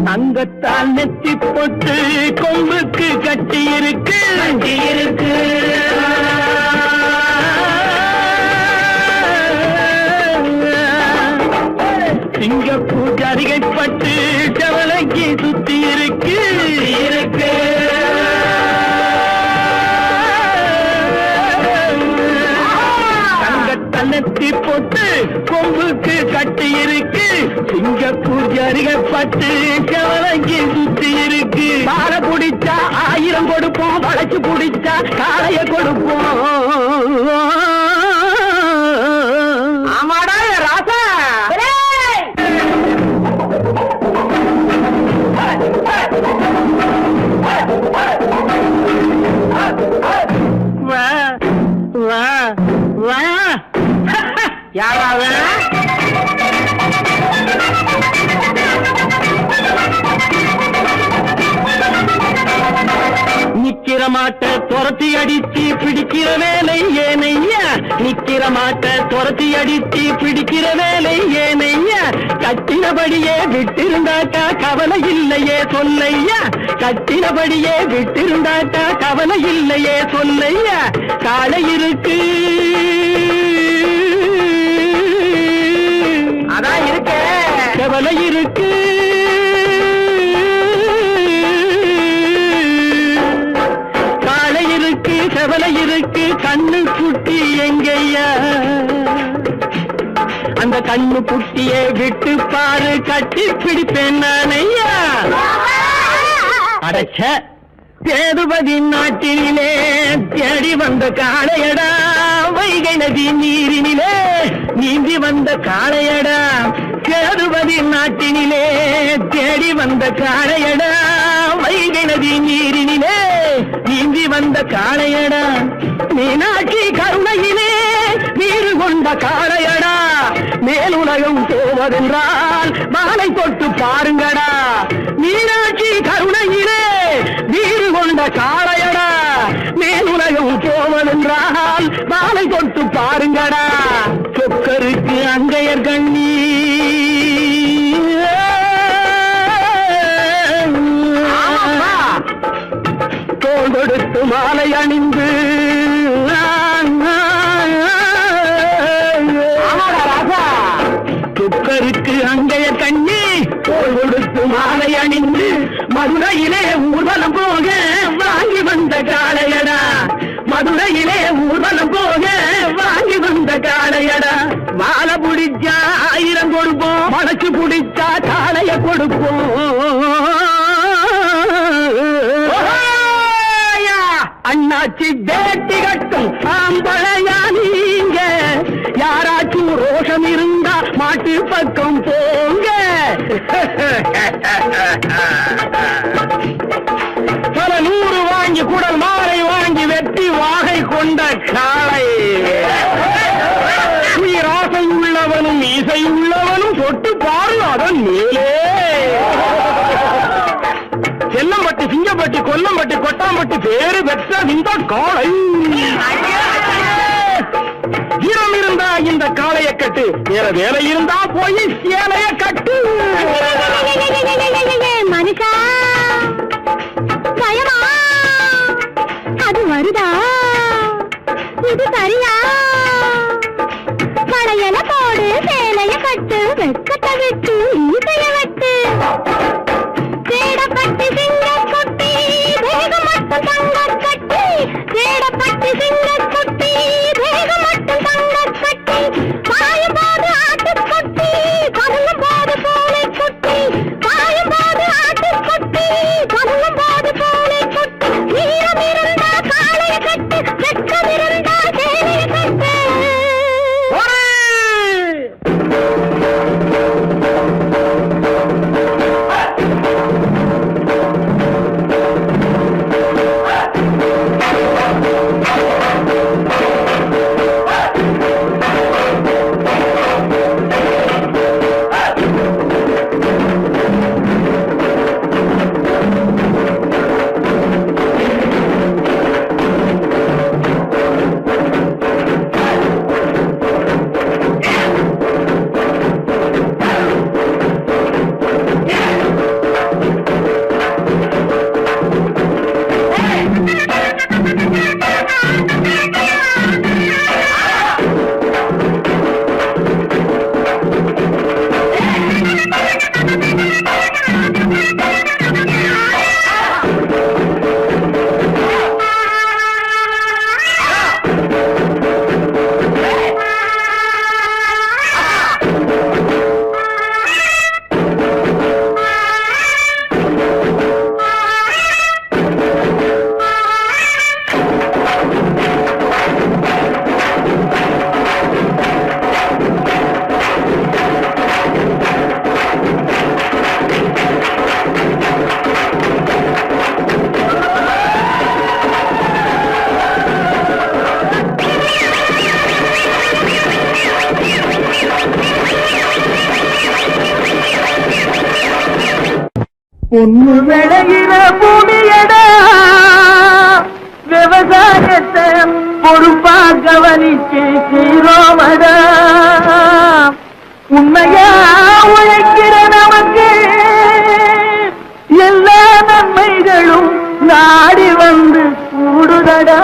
தங்கத்தால் நெத்தி போட்டு கொம்புக்கு கட்டி இருக்கு சிங்கப்பூர் ஜரிகைப்பட்டு செவலைக்கு சுத்தி இருக்கு தன்னத்தி போட்டு கொம்புக்கு கட்டி இருக்கு சிங்கப்பூர் ஜரிகைப்பட்டு செவலைக்கு சுத்தி இருக்கு பால குடிச்சா 1000 கொடுப்போம் வளைச்சு குடிச்சா காளைய கொடுப்போம் ஆமாடா ராசா யாராவது நிக்கிற மாட்ட துரத்தி அடிச்சு பிடிக்கிற வேலை ஏனையா நிக்கிற மாட்ட துரத்தி அடிச்சு பிடிக்கிற வேலை ஏனையா கட்டினபடியே விட்டிருந்தாட்டா கவலை இல்லையே சொல்லையா கட்டினபடியே விட்டிருந்தாட்டா கவலை இல்லையே சொல்லையா காலை இருக்கு அதான் இருக்க கவலை இருக்கு காலை இருக்கு கவலை இருக்கு கண்ணு குட்டி எங்கய்யா அந்த கண்ணு குட்டியை விட்டு பாரு கட்டி பிடிப்பேன் நானையா அடைச்ச தேதுபதி நாட்டினிலே தேடி வந்த காளையடா வைகை நதி நீரினிலே நீந்தி வந்த காளையடா தேதுபதி நாட்டினிலே தேடி வந்த காளையடா வைகை நதி நீரினிலே நீந்தி வந்த காளையடா மீனாட்சி கருணையிலே நீரு கொண்ட காளையடா மேலுலகம் போவதென்றால் மாலை தொட்டு பாருங்கடா மீனாட்சி கருணையிலே நீரு கொண்ட காளையடா மேலுலகம் போவதென்றால் மாலை தொட்டு பாருங்கடா சொக்கருக்கு அங்கையர் கண்ணி தோள் கொடுத்து மாலை அணிந்து சொக்கருக்கு அங்கையர் கண்ணி தோள் கொடுத்து மாலை அணிந்து மதுரையிலே ஊர்வலம் போக வாங்கி வந்த காளையடா மதுரையிலே ஊர்வலம் போக வாங்கி வந்த காளையடா மாலை புடிச்சா 1000 கொடுப்போம் வளைச்சு புடிச்சா காளைய கொடுப்போம் அண்ணாச்சி வேட்டி கட்டும் ஆம்பளையா நீங்க யாராச்சும் ரோஷம் இருந்தா மாட்டு பக்கம் போங்க பல 100 வாங்கி குடல் மாலை வாங்கி வெட்டி வாகை கொண்ட காளை உயிராசை உள்ளவனும் இசை உள்ளவனும் தொட்டு பாரு அதன் மேலே செல்லம்பட்டி சிங்கப்பட்டி கொல்லம்பட்டி கொட்டாம்பட்டி பேரு பெற்ற இந்த காளை வீரம் இருந்தா இந்த காளைய கட்டு வேற வேலை இருந்தா போய் சேலைய கட்டு மனுஷா பயமா அது வருதா இது சரியா களையல போடு சேலைய கட்டு வெக்கத்தை விட்டு ஈசைய வெட்டு தேடப்பட்டு சிங்க குட்டி வேகம் மட்டும் தங்க கட்டி தேடப்பட்டு சிங்க குட்டி வேகம் மட்டும் தங்க கட்டி பாயும் போது ஆட்டு குட்டி கொல்லும் போது பூனை குட்டி பாயும் போது ஆட்டு குட்டி கொல்லும் போது பொண்ணு விளைகிற பூமியடா விவசாயத்தை பொறுப்பா கவனிச்சு சீரோமடா உண்மையா உழைக்கிற நமக்கு எல்லா நன்மைகளும் நாடி வந்து கூடுதடா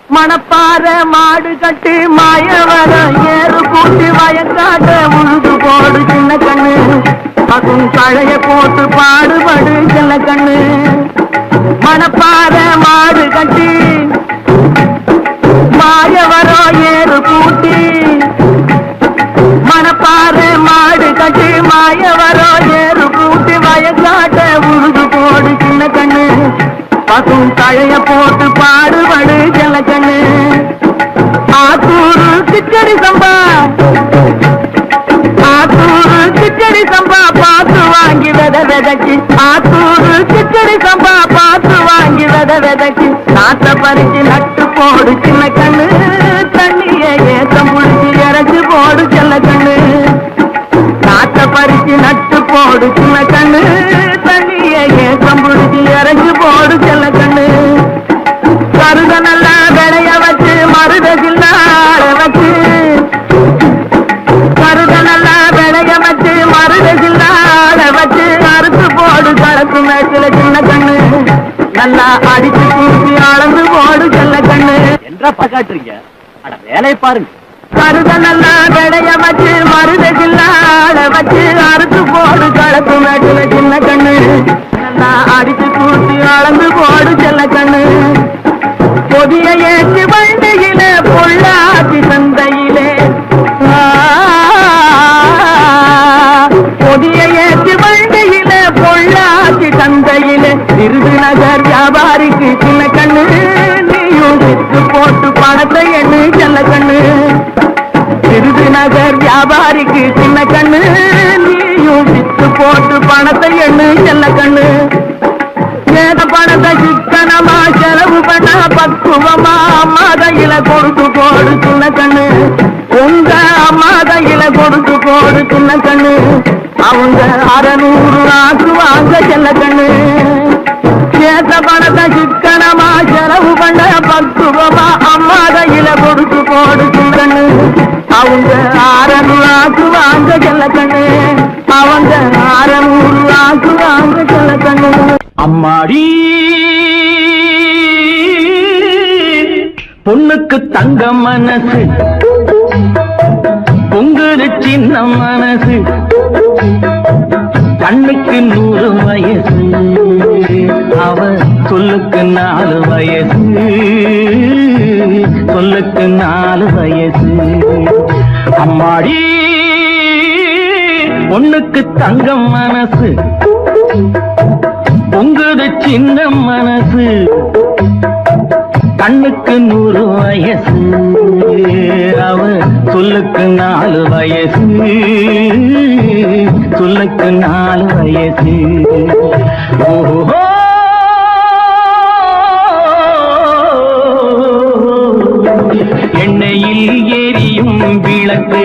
மணப்பாற மாடு கட்டு மாயவர ஏறு கூட்டி வயக்காட்ட முழுது போடு சின்ன கண்ணு அதுவும் கழைய போட்டு பாடுபடு சின்ன கண்ணு மணப்பாற மாடு கட்டி மாயவர ஏறு கூட்டி மணப்பாற மாடு கட்டி மாயவர ஏறு கூட்டி வயக்காட்ட முழுது போடு சின்ன கண்ணு பசும் தழைய போட்டு பாடுபடு ஜலக்கண்ணு ஆத்தூரு கிச்சடி சம்பா ஆத்தூரு கிச்சடி சம்பா பார்த்து வாங்கி விதக்கி ஆத்தூரு கிச்சடி சம்பா பார்த்து வாங்கி விதக்கி நாட்ட பறிச்சு நட்டு போடு சின்ன கண்ணு தண்ணிய ஏத்தம் புடிச்சு இறச்சி போடு செல்ல கண்ணு நாட்ட பறிச்சு நட்டு போடு சின்ன கண்ணு தண்ணிய ஏத்தம் புடிச்சு இறச்சி போடு செல்ல கண்ணு கருத நல்லா விளைய வச்சு மருத சில்லாட வச்சு கருத நல்லா விளைய வச்சு மருத சில்லாட வச்சு அறுத்து போடு கலக்கு மேட்டில சின்ன கண்ணு நல்லா அடிச்சு தூக்கி அளந்து போடு செல்ல கண்ணு என்றப்பா காட்டுறீங்க அட வேலை பாருங்க கருத நல்லா விளைய வச்சு மருத சில்லாட வச்சு அறுத்து போடு கலக்கு மேட்டில சின்ன கண்ணு நல்லா அடிச்சு தூக்கி அளந்து போடு செல்ல கண்ணு பொதிய ஏற்றி வண்டியில பொள்ளாச்சி சந்தையிலே பொதிய ஏற்றி வண்டியில பொள்ளாச்சி சந்தையிலே விருதுநகர் வியாபாரிக்கு சின்ன கண்ணு நீயும் வித்து போட்டு பணத்தை எண்ணு செல்ல கண்ணு விருதுநகர் வியாபாரிக்கு சின்ன கண்ணு நீயும் வித்து போட்டு பணத்தை எண்ணு செல்ல கண்ணு ஏத பணத்தை சிக்கனமா செலவு பண்ண பக்குவமா அம்மா கையில கொடுத்து போடு சின்ன கண்ணு உங்க அம்மா கையில கொடுத்து போடு சின்ன கண்ணு அவங்க 600 ஆக்குவாங்க செல்ல கண்ணு ஏத பணத்தை சிக்கனமா செலவு பண்ண பக்குவமா அம்மா கையில கொடுத்து போடு சின்ன கண்ணு அவங்க 600 ஆக்குவாங்க செல்ல கண்ணு அவங்க 600 ஆக்குவாங்க செல்ல கண்ணு அம்மாடி பொண்ணுக்கு தங்க மனசு பொங்குது சின்ன மனசு கண்ணுக்கு 100 வயசு அவ சொல்லுக்கு 4 வயசு சொல்லுக்கு 4 வயசு அம்மாடி பொண்ணுக்கு தங்க மனசு பொங்குது சின்ன மனசு கண்ணுக்கு 100 வயசு அவ சொல்லுக்கு 4 வயசு சொல்லுக்கு 4 வயசு ஓஹோ எண்ணெயில் எரியும் விளக்கு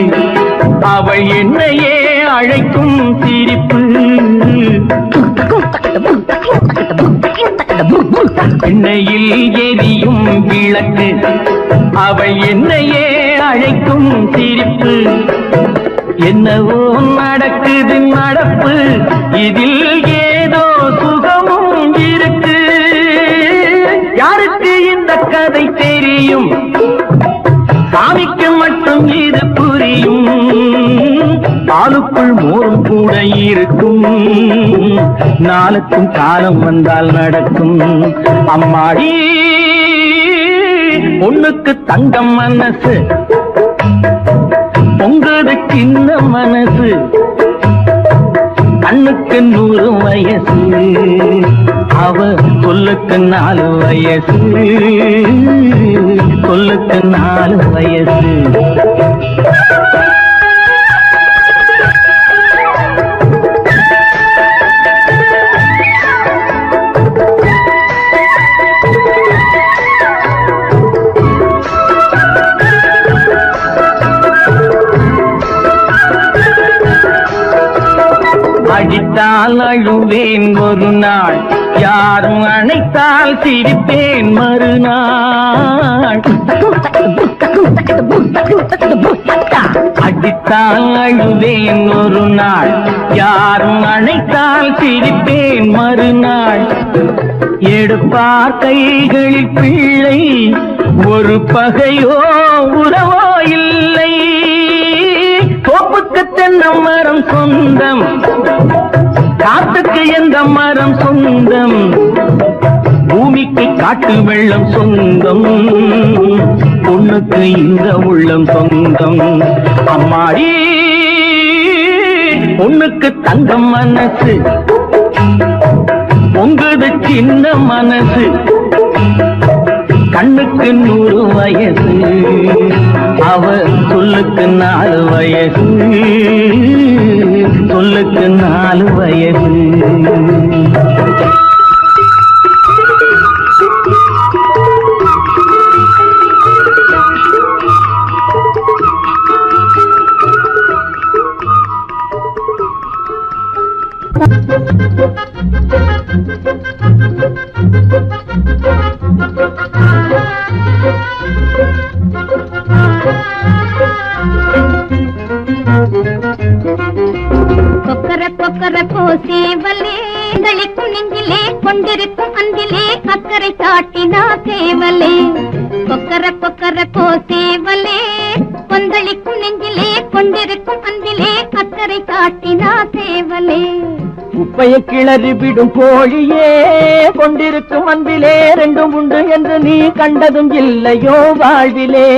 அவள் என்னையே அழைக்கும் சிரிப்பு எண்ணெயில் எரியும் விளக்கு அவள் என்னையே அழைக்கும் சிரிப்பு என்னவோ நடக்குது நடப்பு இதில் ஏதோ சுகமும் இருக்கு யாருக்கு இந்த கதை தெரியும் சாமிக்கு மட்டும் இது புரியும் பாலுக்குள் மோரும் கூட இருக்கும் நாளுக்கும் காலம் வந்தால் நடக்கும் அம்மாடி பொண்ணுக்கு தங்கம் மனசு பொங்குது சின்ன மனசு கண்ணுக்கு 100 வயசு அவ சொல்லுக்கு 4 வயசு சொல்லுக்கு 4 வயசு அடித்தால் அழுவேன் ஒரு நாள், யாரும் அணைத்தால் சிரிப்பேன் மறுநாள். அடித்தால் அழுவேன் ஒரு நாள், யாரும் அணைத்தால் சிரிப்பேன் மறுநாள். எடுப்பார் கைகளில் பிள்ளை, ஒரு பகையோ உறவோ இல்லை. தோப்புக்கு தென்னை மரம் சொந்தம், காத்துக்கு எந்த மரம் சொந்தம், பூமிக்கு காட்டு வெள்ளம் சொந்தம், பொண்ணுக்கு இந்த உள்ளம் சொந்தம். அம்மாடி பொண்ணுக்கு தங்கம் மனசு, பொங்குது சின்ன மனசு, கண்ணுக்கு 100 வயசு, அவ சொல்லுக்கு 4 வயசு, சொல்லுக்கு 4 வயசு. கொக்கரக்கோ சேவலே, தளிக்கும் நெஞ்சிலே கொண்டிருக்கும் அன்பிலே அக்கறை காட்டினா சேவலே. கொக்கரக்கோ சேவலே, கொந்தளிக்கும் நெஞ்சிலே கொண்டிருக்கும் அன்பிலே அக்கறை காட்டினா சேவலே. குப்பையை கிளறி விடும் கோழியே, கொண்டிருக்கும் அன்பிலே 2 உண்டு என்று நீ கண்டதும் இல்லையோ வாழ்விலே.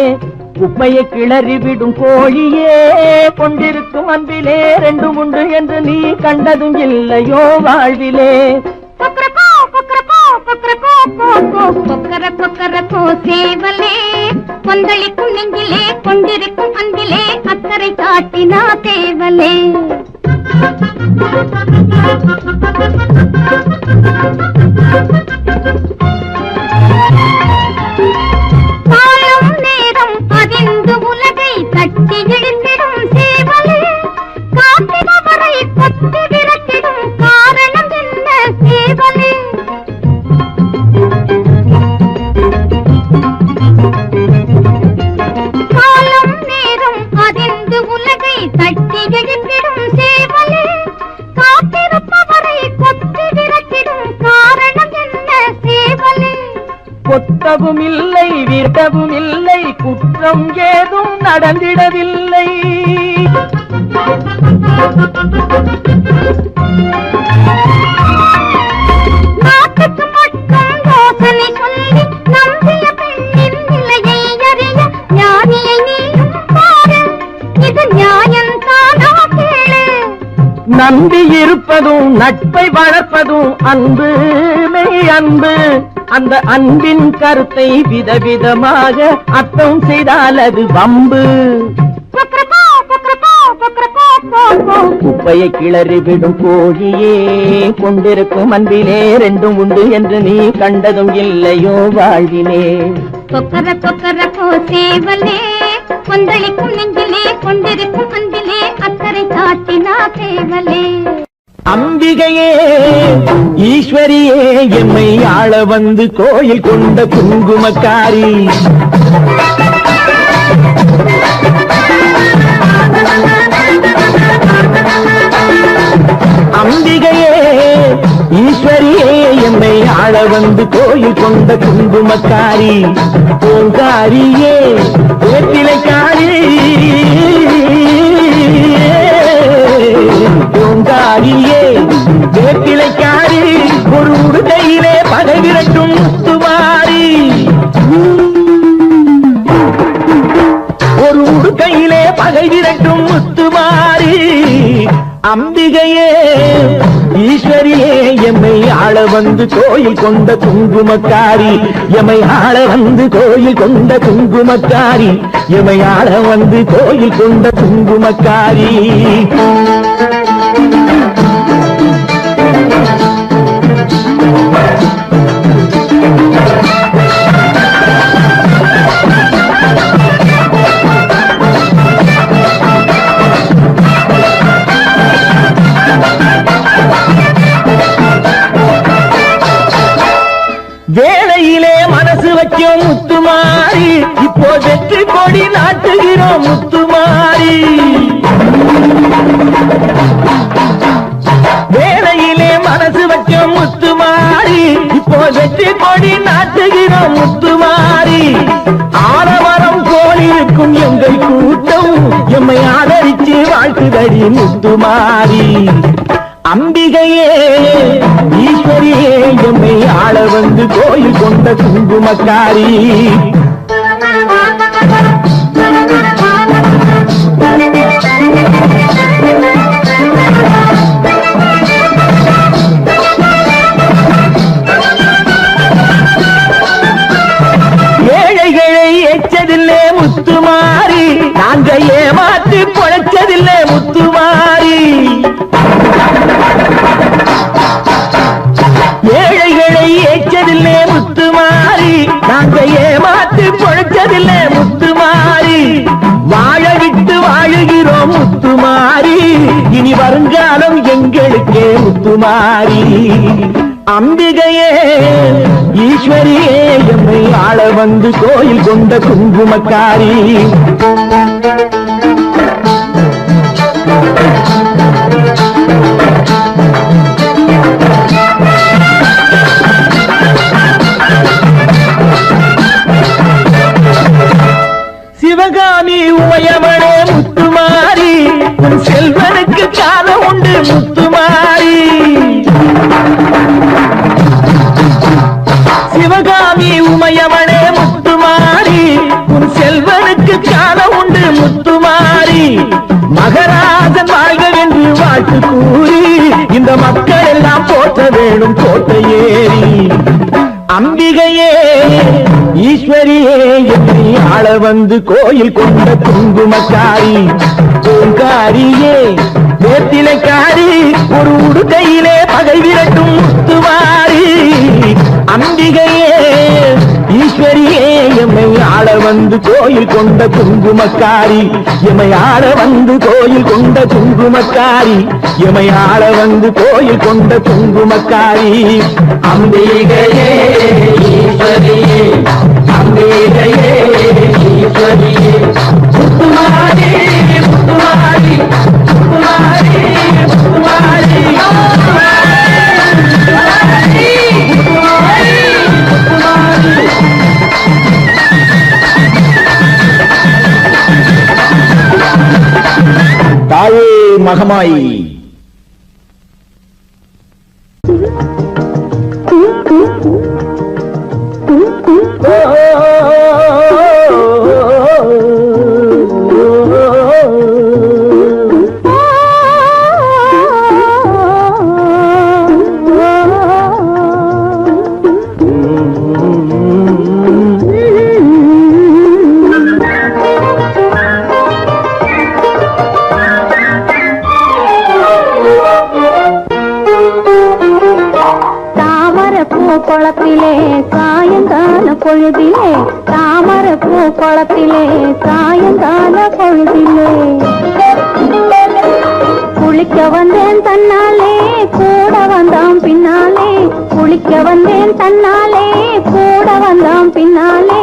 குப்பையை கிளறி விடும் கோழியே, கொண்டிருக்கும் அன்பிலே 2 உண்டு என்று நீ கண்டதும் இல்லையோ வாழ்விலே. கொக்கரக்கோ சேவலே, கொந்தளிக்கும் நெஞ்சிலே கொண்டிருக்கும் அன்பிலே அக்கறை காட்டினா சேவலே. காலம் நேரம் அதிர்ந்து உலகை தட்டி இழுத்திடும் சேவலே, காத்திரவரை கொத்தி விரட்டிடும் காரணம் என்ன சேவலே. காலம் நேரம் அதிர்ந்து உலகை தட்டி இழுத்திடும் சேவலே, காத்திருப்பவரை கொத்தி விரட்டிடும் காரணம் என்ன சேவலே. கொத்தவும் இல்லை, விரட்டவும் இல்லை, குற்றம் ஏதும் நடந்திடவில்லை. நாட்டுக்கு மட்டும் யோசனை சொல்லி நம்பிய பெண்ணின் நிலையை அறிய ஞானியை நீயும் பாரு, இது நியாயம் தானா கேளு. நம்பி இருப்பதும் நட்பை வளர்ப்பதும் அன்பு, மெய் அன்பு. அந்த அன்பின் கருத்தை விதவிதமாக அர்த்தம் செய்தால் அது வம்பு. குப்பையை கிளறி விடும் கோழியே, கொண்டிருக்கும் அன்பிலே 2 உண்டு என்று நீ கண்டதும் இல்லையோ வாழ்விலே. கொக்கரக்கோ சேவலே, கொந்தளிக்கும் நெஞ்சிலே கொண்டிருக்கும் அன்பிலே அக்கறை காட்டினா சேவலே. அம்பிகையே ஈஸ்வரியே, எம்மை ஆள வந்து கோயில் கொண்ட குங்குமக்காரி. அம்பிகையே ஈஸ்வரியே, எம்மை ஆள வந்து கோயில் கொண்ட குங்குமக்காரி. ஓங்காரியே வேப்பிலைக்காரி, ஓங்காரியே வேப்பிலைக்காரி, ஒரு உடுக்கையிலே பகை விரட்டும் முத்துமாரி. ஒரு உடுக்கையிலே பகை விரட்டும் முத்துமாரி. அம்பிகையே ஈஸ்வரியே, எம்மை ஆள வந்து கோயில் கொண்ட குங்குமக்காரி. எம்மை ஆள வந்து கோயில் கொண்ட குங்குமக்காரி. எம்மை ஆள வந்து கோயில் கொண்ட குங்குமக்காரி. நாட்டுகிறோம் முத்துமாரி. வேலையிலே மனசு வைக்கும் முத்துமாரி, இப்போ வெற்றி கொடி நாட்டுகிறோம் முத்துமாரி. ஆலமரம் கோலிருக்கும் எங்கள் கூட்டம் எம்மை ஆதரிச்சு வாழ்த்துதடி முத்துமாரி. அம்பிகையே ஈஸ்வரியே எம்மை ஆள வந்து கோயில் கொண்ட குங்குமக்காரி. ஏழைகளை எச்சதில்லை முத்துமாரி, நாங்க ஏமாற்றி பொழைச்சதில்லை முத்துமாரி. ஏழைகளை ஏச்சதில்லை முத்துமாரி, நாங்க ஏமாற்றி பொழைச்சதில்லை முத்துமாரி. வாழ விட்டு வாழுகிறோம் முத்துமாரி, இனி வருங்காலம் எங்களுக்கே முத்துமாரி. அம்பிகையே ஈஸ்வரியே எம்மை ஆள வந்து கோயில் கொண்ட குங்குமக்காரி. சிவகாமி உமையவளே முத்துமாரி, உன் செல்வனுக்கு காலம் உண்டு முத்துமாரி. சிவகாமி உமையவளே முத்துமாரி, உன் செல்வனுக்கு காலம் உண்டு முத்துமாரி. மகராஜன் வாழ்கவென்று வாழ்த்து கூறி இந்த மக்கள் எல்லாம் போற்ற வேணும் கோட்டையேறி. அம்பிகையே ஈஸ்வரியே எம்மை ஆள வந்து கோயில் கொண்ட குங்குமக்காரி. பூங்காரியே வேத்திலைக்காரி, ஒரு உடுக்கையிலே பகை விரட்டும் முத்துமாரி. அம்பிகையே ஈஸ்வரியே எம்மை ஆள வந்து கோயில் கொண்ட குங்குமக்காரி. எம்மை ஆள வந்து கோயில் கொண்ட குங்குமக்காரி. எம்மை ஆள வந்து கோயில் கொண்ட குங்குமக்காரி. அம்பிகையே ஈஸ்வரியே, அம்பிகையே ஈஸ்வரியே. முத்துமாரி முத்துமாரி முத்துமாரி முத்துமாரி தாயே மகமாயி. குளத்திலே சாயங்கால பொழுதிலே, தாமரை பூ குளத்திலே சாயங்கால பொழுதிலே, குளிக்க வந்தேன் தன்னாலே கூட வந்தான் பின்னாலே, குளிக்க வந்தேன் தன்னாலே கூட வந்தான் பின்னாலே.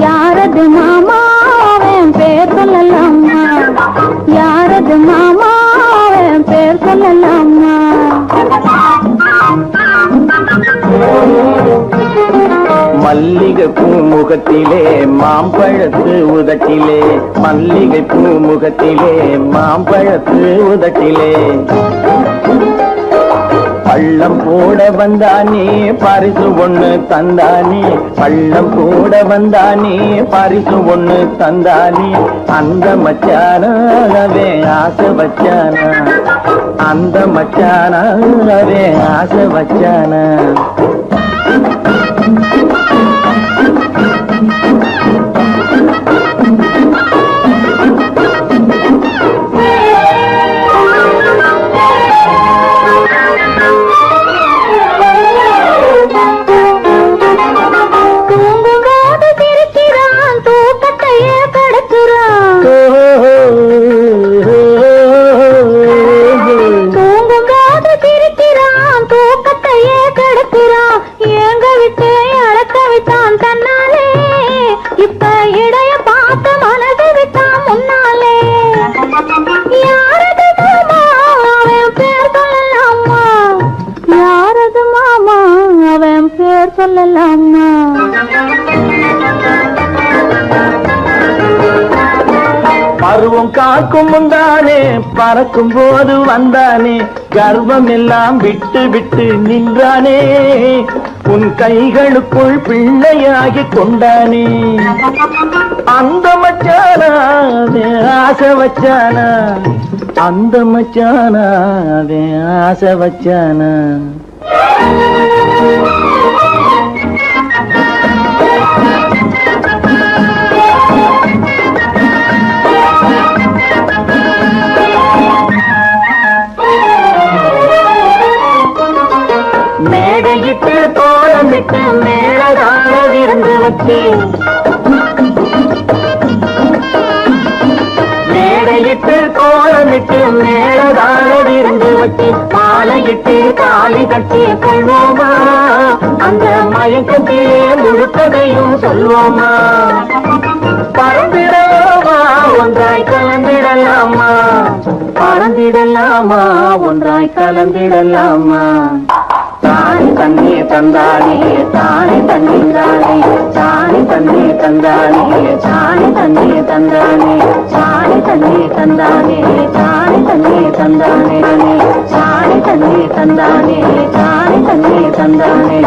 யாரது மாமாவன் பேர் சொல்லலாமா, யாரது மாமாவன் பேர் சொல்லலாமா. மல்லிகை பூ முகத்திலே மாம்பழத்து உதட்டிலே, மல்லிகை பூ முகத்திலே மாம்பழத்து உதட்டிலே. பள்ளம் போட வந்தானே பரிசு ஒண்ணு தந்தானே, பள்ளம் போட வந்தானே பரிசு ஒண்ணு தந்தானே. அந்த மச்சானாவே ஆசை வச்சானா, அந்த மச்சானாவே ஆசை வச்சானா. தூக்கத்தையே கெடுக்கிறான், எங்க விட்டு பார்க்கும் முந்தானே பறக்கும் போது வந்தானே கர்வம் எல்லாம் விட்டு விட்டு நின்றானே உன் கைகளுக்குள் பிள்ளையாகி கொண்டானே அந்த மச்சானா ஆசை வச்சானா அந்த மச்சானா ஆசை வச்சானா மேடையிட்டு தோளமிட்டு மேலதான விருந்து வச்சு மேடையிட்டு கோலமிட்டு மேலதான விருந்து வச்சு மாலையிட்டு காலி கட்டி கொள்வோமா அந்த மயக்கத்திலே முழுக்கதையும் சொல்வோமா பறந்திடலாமா ஒன்றாய் கலந்திடலாமா பறந்திடலாமா ஒன்றாய் கலந்திடலாமா தானி தண்ணி தந்தானே தானி தண்ணி தானே தானி தண்ணி தந்தானே தானி தண்ணி தந்தானே தானி தண்ணி தந்தானே தானி தண்ணி தந்தானே தானி தண்ணி தந்தானே தானி தண்ணி தந்தானே